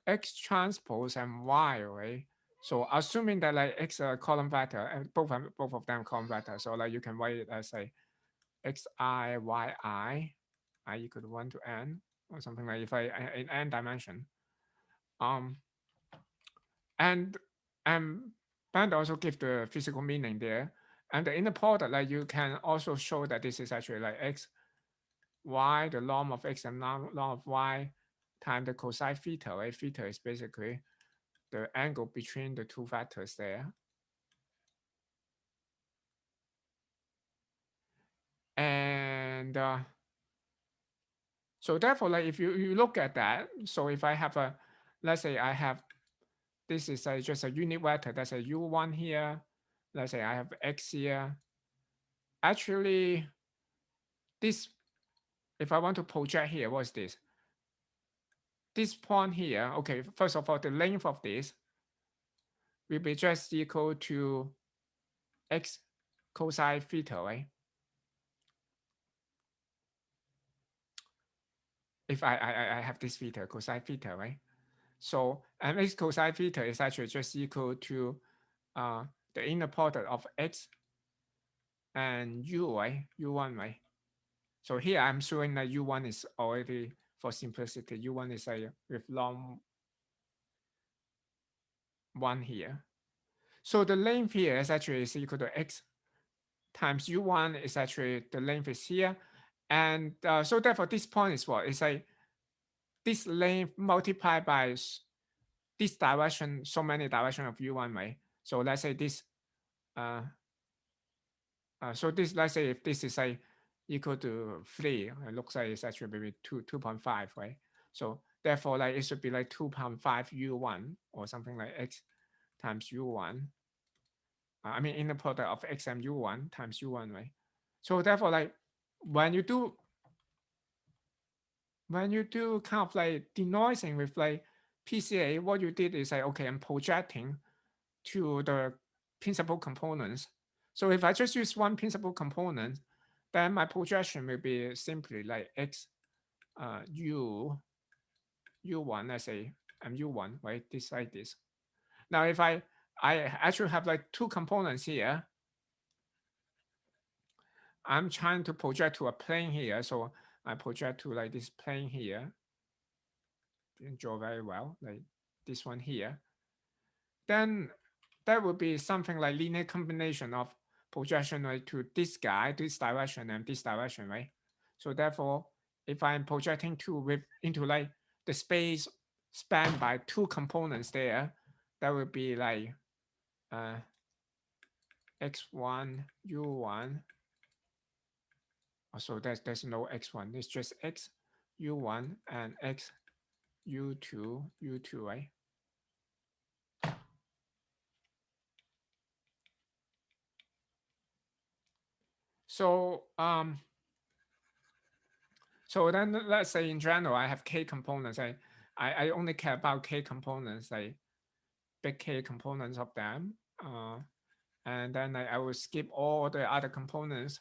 X transpose and Y, right? So assuming that like X a column vector and both of them column vector, so like you can write it as a xi I equal to 1 to n or something like if I in n dimension. Um and and also give the physical meaning there. And the inner product, like you can also show that this is actually like x, y, the norm of x and norm of y times the cosine theta, right? Theta is basically the angle between the two vectors there. And so therefore, like if you look at that, so if I have a, let's say I have, this is just a unit vector, that's a u1 here. Let's say I have x here. Actually, this, if I want to project here, what's this? This point here, okay, first of all, the length of this will be just equal to x cosine theta, right? If I have this theta, cosine theta, right? So, and x cosine theta is actually just equal to the inner product of x and u, right? U1, right? So here I'm showing that u1 is already, for simplicity, u1 is a with long 1 here. So the length here is actually is equal to x times u1 is actually the length is here. And so therefore this point is what? It's like this length multiplied by this direction, so many direction of u1, right? So let's say this, so this, let's say if this is like equal to 3, it looks like it's actually maybe 2.5, right? So therefore like it should be like 2.5 u1 or something like x times u1. I mean inner product of x and u1 times u1, right? So therefore like when you do kind of like denoising with like PCA, what you did is like, okay, I'm projecting to the principal components. So if I just use one principal component, then my projection will be simply like x u1, let's say I'm u1, right? This like this. Now if I actually have like two components here, I'm trying to project to a plane here. So I project to like this plane here. Didn't draw very well, like this one here. Then that would be something like linear combination of projection, right, to this guy, this direction, and this direction, right? So therefore, if I'm projecting into like the space spanned by two components there, that would be like uh, x1, u1. So there's no x1, it's just x, u1, and x, u2, right? So so then let's say in general, I have k components. I only care about k components, like big K components of them. And then I will skip all the other components.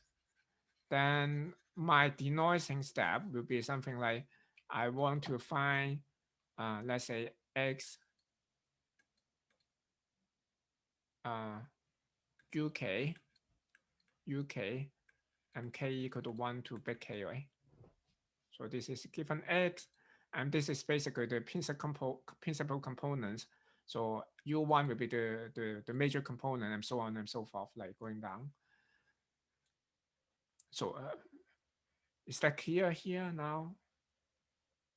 Then my denoising step will be something like I want to find, let's say x uk, and k equal to 1 to big K, right? So this is given x, and this is basically the principal components. So U1 will be the major component and so on and so forth, like going down. So is that clear here now?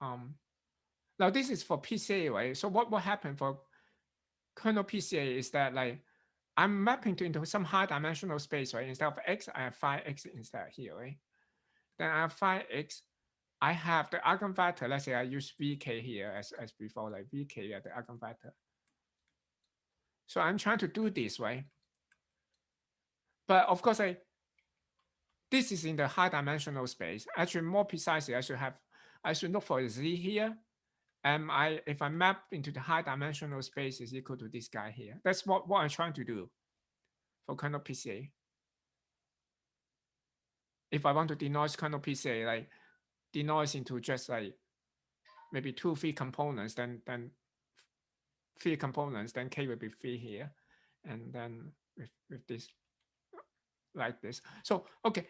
Now this is for PCA, right? So what happened for kernel PCA is that like I'm mapping into some high dimensional space, right? Instead of x, I have 5x instead here, right? Then I have 5x. I have the eigenvector. Let's say I use vk here as before, like vk at the eigenvector. So I'm trying to do this, right? But of course, this is in the high dimensional space. Actually, more precisely, I should look for a z here. And if I map into the high dimensional space is equal to this guy here. That's what I'm trying to do for kernel PCA. If I want to denoise kernel PCA, like denoise into just like maybe 2-3 components, then three components, then K will be three here. And then with this like this. So, okay.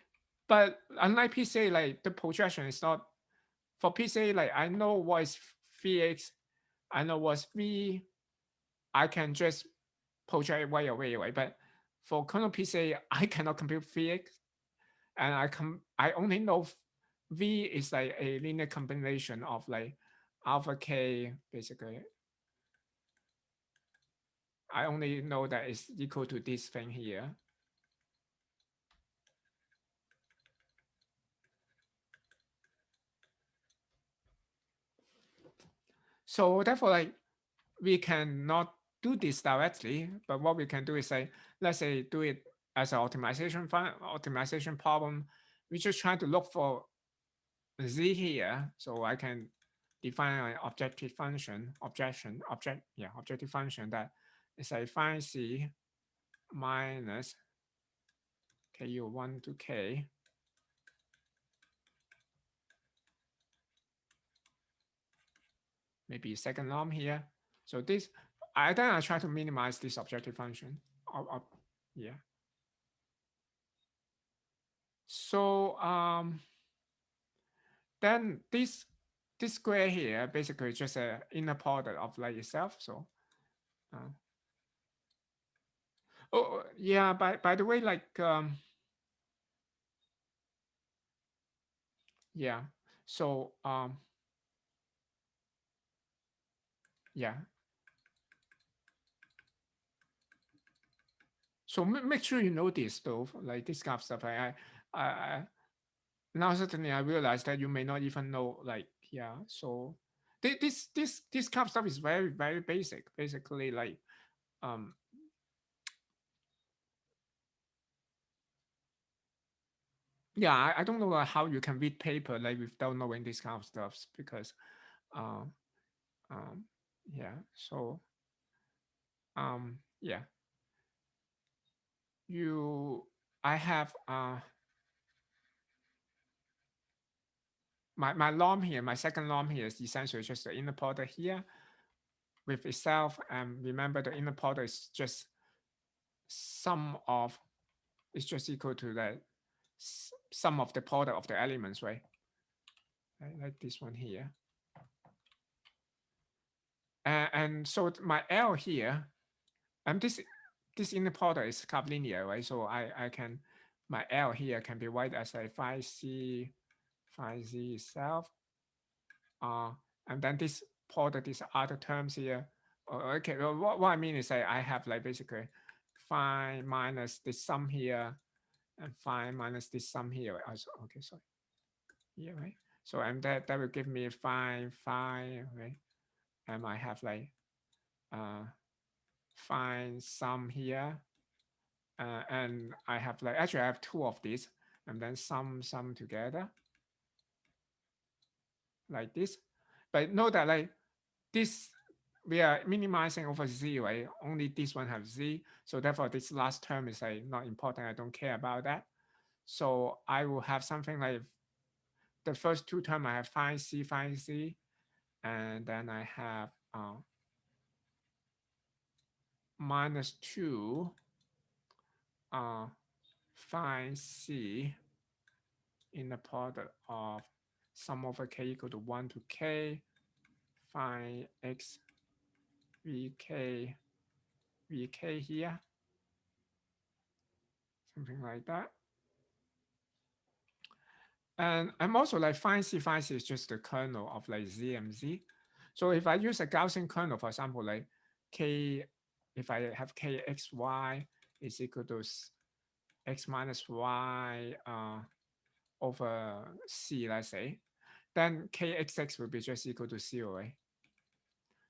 But unlike PCA, like the projection is not, for PCA, like I know what is 3x, I know what's V, I can just project it right away, right? But for kernel PCA, I cannot compute 3x, and I only know V is like a linear combination of like alpha K, basically. I only know that it's equal to this thing here. So therefore, like we cannot do this directly, but what we can do is say, let's say do it as an optimization problem. We just try to look for z here, so I can define an objective function, objective function that is a phi c minus ku1 to k. Maybe second norm here. So this, I try to minimize this objective function. Yeah. So then this square here basically just a inner product of light itself. So oh yeah, by the way, like yeah. So yeah. So make sure you know this though, like this kind of stuff. I now suddenly I realized that you may not even know, like, yeah. So this kind of stuff is very basic. Basically, like yeah, I don't know how you can read paper like without knowing this kind of stuff, because uh um yeah. So yeah, you I have my norm here, my second norm here is essentially just the inner product here with itself. And remember, the inner product is just sum of, it's just equal to the sum of the product of the elements, right? Like this one here. And so my L here, and this inner product is linear, right? So I can, my L here can be written as a phi c phi z itself. And then this product, these other terms here. Okay, well, what I mean is that I have like basically phi minus this sum here and phi minus this sum here. Also, okay, sorry. Yeah, right. So and that will give me phi, right? And I have like phi sum here. And I have like, actually I have two of these, and then sum together like this. But note that like this, we are minimizing over z, right? Only this one has z. So therefore this last term is like not important. I don't care about that. So I will have something like the first two term I have phi c, and then I have minus 2 phi c in the product of sum over k equal to 1 to k phi x vk here, something like that. And I'm also like phi c is just the kernel of like z and z. So if I use a Gaussian kernel, for example, like k, if I have kxy is equal to x minus y over c, let's say, then kxx will be just equal to 0, right?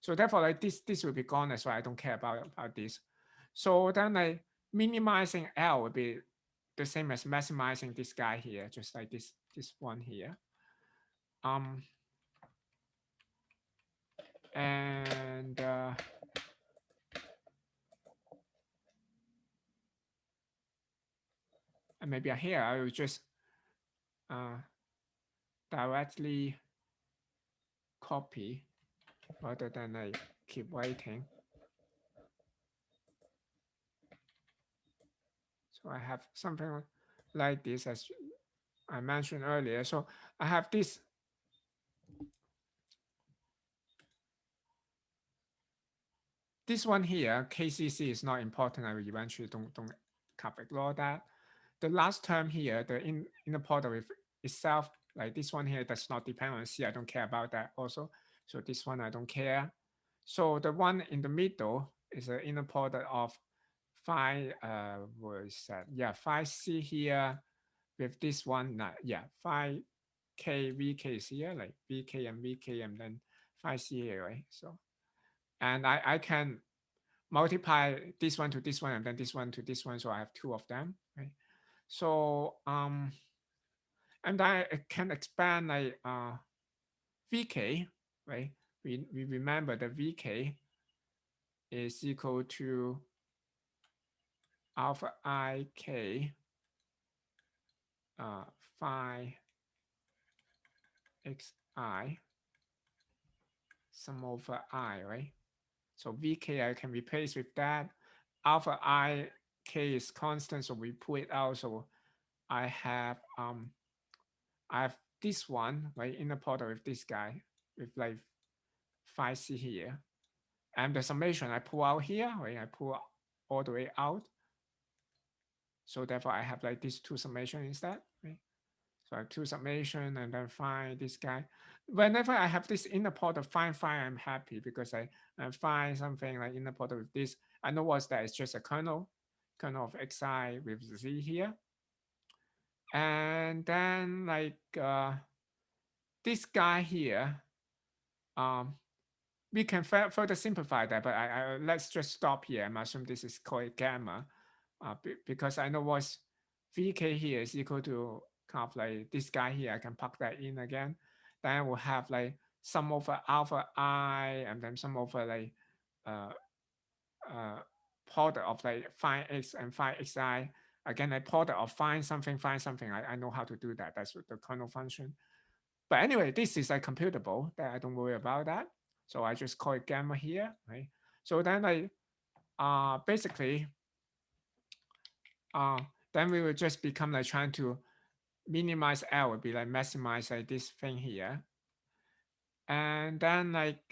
So therefore, like this will be gone as well. I don't care about this. So then like minimizing L will be the same as maximizing this guy here, just like this one here. And maybe here I will just directly copy rather than I keep waiting. So I have something like this as I mentioned earlier. So I have this one here, KCC is not important. I will eventually don't ignore that. The last term here, the inner product with itself, like this one here, does not depend on C. I don't care about that also. So this one I don't care. So the one in the middle is an inner product of phi, what is that? Yeah, phi C here with this one. Yeah, phi K, VK is here, like VK and VK, and then phi C here, right? So, and I can multiply this one to this one and then this one to this one. So I have two of them, right? So and I can expand like VK, right? We remember that VK is equal to alpha IK phi XI sum over I, right? So VK I can replace with that. Alpha IK is constant, so we pull it out. So I have this one, right, inner product with this guy with like phi C here. And the summation I pull out here, right? I pull all the way out. So therefore I have like these two summation instead, right? So I have two summation and then find this guy. Whenever I have this inner product, find, I'm happy because I find something like inner product with this. I know what's that. It's just a kernel of xi with z here. And then like this guy here, um, we can further simplify that, but let's just stop here. I'm assuming this is called gamma, because I know what's vk here is equal to kind of like this guy here. I can plug that in again. Then I will have like sum over alpha I, and then sum over like uh, uh, product of like phi x and phi xi. Again, like product of find something. I know how to do that. That's the kernel function. But anyway, this is like computable. That I don't worry about that. So I just call it gamma here, right? So then I basically uh then we will just become like trying to minimize L, would be like maximize like this thing here. And then like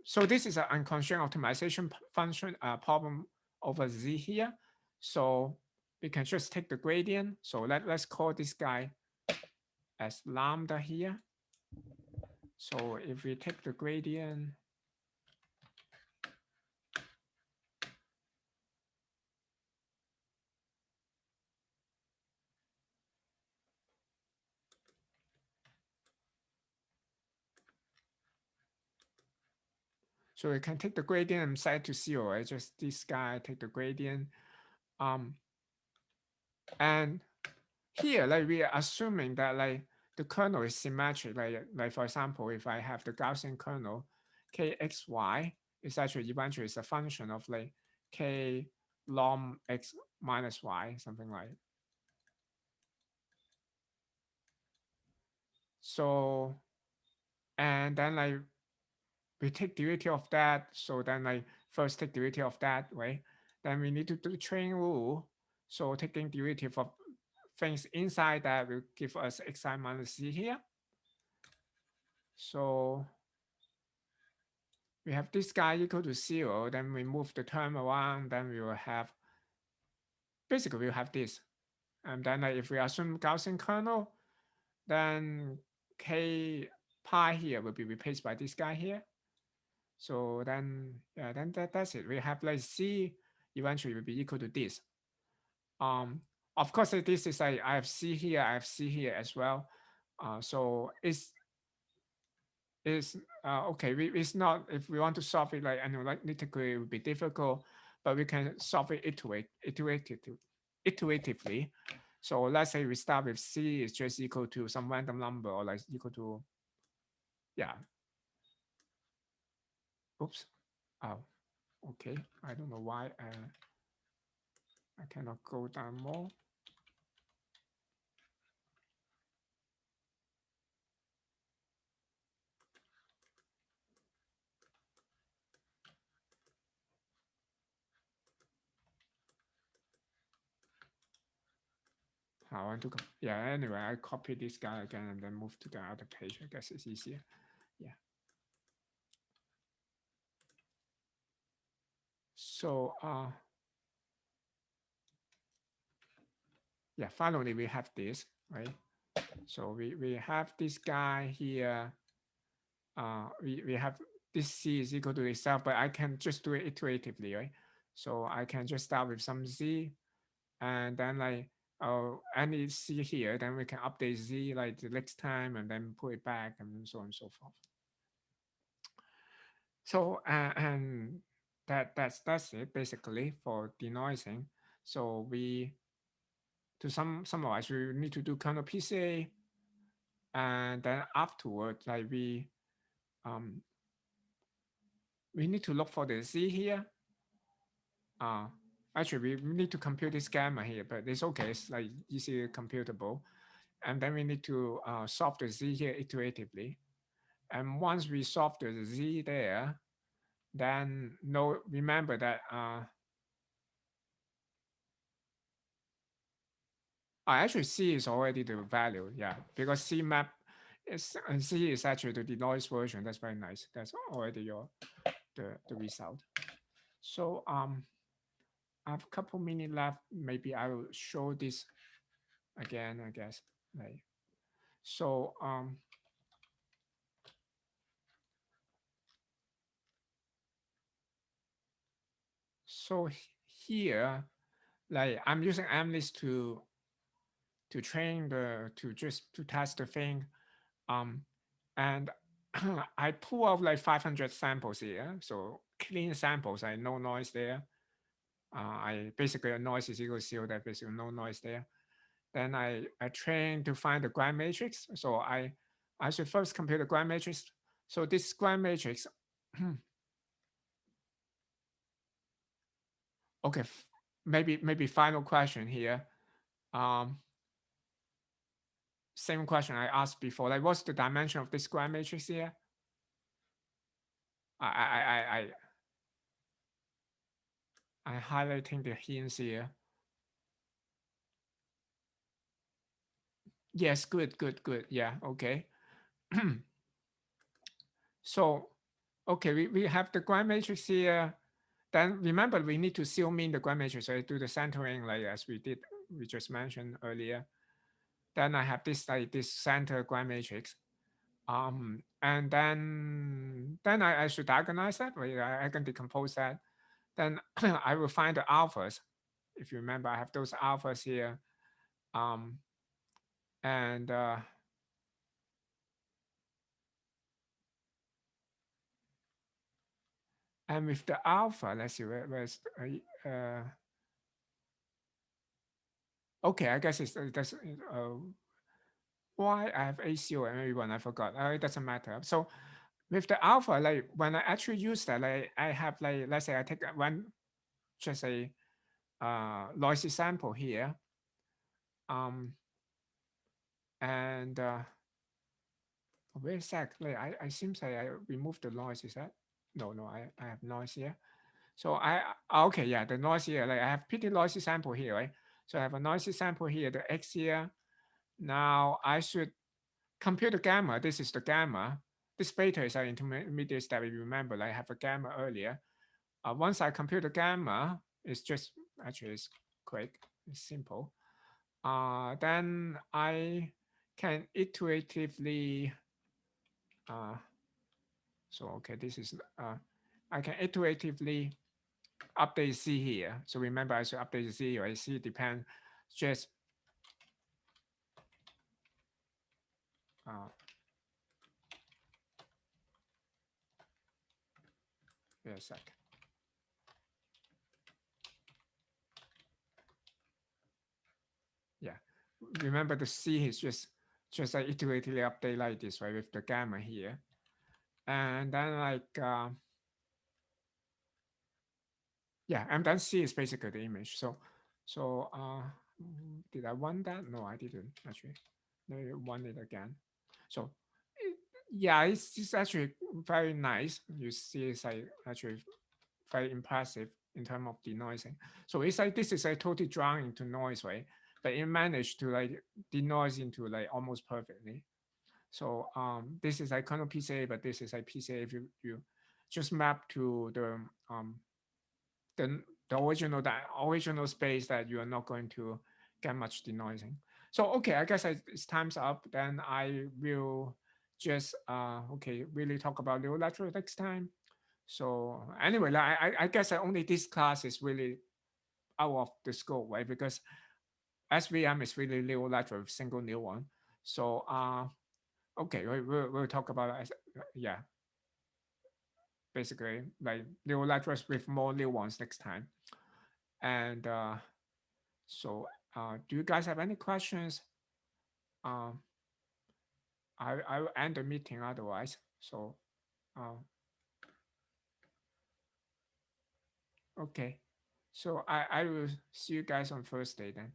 so this is an unconstrained optimization function problem over Z here. So we can just take the gradient. So let's call this guy as lambda here. So if we take the gradient, so we can take the gradient and set to zero, right? Just this guy, take the gradient. And here, like we are assuming that like the kernel is symmetric. Like for example, if I have the Gaussian kernel, kxy is actually eventually is a function of like k log x minus y, something like. So, and then like we take derivative of that. So then like first take derivative of that, right? Then we need to do chain rule. So taking derivative of things inside that will give us xi minus z here. So we have this guy equal to zero, then we move the term around, then we will have, basically we'll have this. And then if we assume Gaussian kernel, then k pi here will be replaced by this guy here. So then, yeah, then that's it. We have like C eventually will be equal to this. Of course, this is I have C here, I have C here as well. So it's okay. It's not, if we want to solve it like analytically, it would be difficult, but we can solve it iteratively. So let's say we start with C is just equal to some random number or like equal to, yeah. Oops. Oh, okay. I don't know why I cannot go down more. I want to, yeah, anyway, I copy this guy again and then move to the other page. I guess it's easier. Yeah. So, yeah, finally we have this, right? So we have this guy here. We have this C is equal to itself, but I can just do it iteratively, right? So I can just start with some Z and then like, oh, any C here, then we can update Z like the next time and then put it back and so on and so forth. So, and that's it basically for denoising. So we, to summarize, we need to do kernel PCA, and then afterward, like um, we need to look for the Z here. Actually, we need to compute this gamma here, but it's okay. It's like easily computable. And then we need to solve the Z here iteratively. And once we solve the Z there, then remember that actually C is already the value, yeah, because C map is C is actually the denoise version. That's very nice. That's already the result. So I have a couple minutes left. Maybe I will show this again, I guess. Like so so here, like I'm using MList to train to test the thing. And I pull out like 500 samples here. So clean samples, I no noise there. I basically a noise is equal to zero, that basically no noise there. Then I train to find the grand matrix. So I should first compute the grand matrix. So this grand matrix, okay, maybe final question here. Um, Same question I asked before. Like, what's the dimension of this grand matrix here? I highlighting the hints here. Yes, good. Yeah, okay. So, okay, we have the grand matrix here. Then remember, we need to zoom in the grand matrix. So I do the centering like as we just mentioned earlier. Then I have this like this center grand matrix. And then I should diagonalize that. Right? I can decompose that. Then I will find the alphas. If you remember, I have those alphas here. Um, and with the alpha, let's see where's okay, I guess it's that's why I have ACO and maybe one I forgot. It doesn't matter. So with the alpha, like when I actually use that, like I have like let's say I take one just a noisy sample here, and wait a sec, like I seems like I removed the noise. Is that no I have noise here. So okay, yeah, the noise here, like I have pretty noisy sample here, right? So I have a noisy sample here, the X here. Now I should compute the gamma. This is the gamma. This beta is an intermediate step. If you remember, like I have a gamma earlier. Once I compute the gamma, it's just actually it's quick, it's simple. Then I can iteratively. So okay, this is I can iteratively update C here. So remember, I should update C, right? C depends just wait a sec. Yeah, remember the C is just like iteratively update like this, right? With the gamma here, and then like yeah, and then C is basically the image. So did I want that? No, I didn't actually. Let me want it again. So yeah, it's actually very nice. You see, it's like actually very impressive in terms of denoising. So it's like this is a totally drowned into noise, right? but it managed to like denoise into like almost perfectly. So this is like kernel PCA, but this is like PCA if you just map to the original space that you are not going to get much denoising. So okay, I guess it's time's up. Then I will just okay really talk about Leo lateral next time. So anyway, like, I guess only this class is really out of the scope, right? Because SVM is really Leo lateral with single neuron. So okay, we'll talk about yeah, basically like Leo laterals with more neurons next time. And so do you guys have any questions? Um, I will end the meeting otherwise. So uh, okay. So I will see you guys on Thursday then.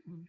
Mm.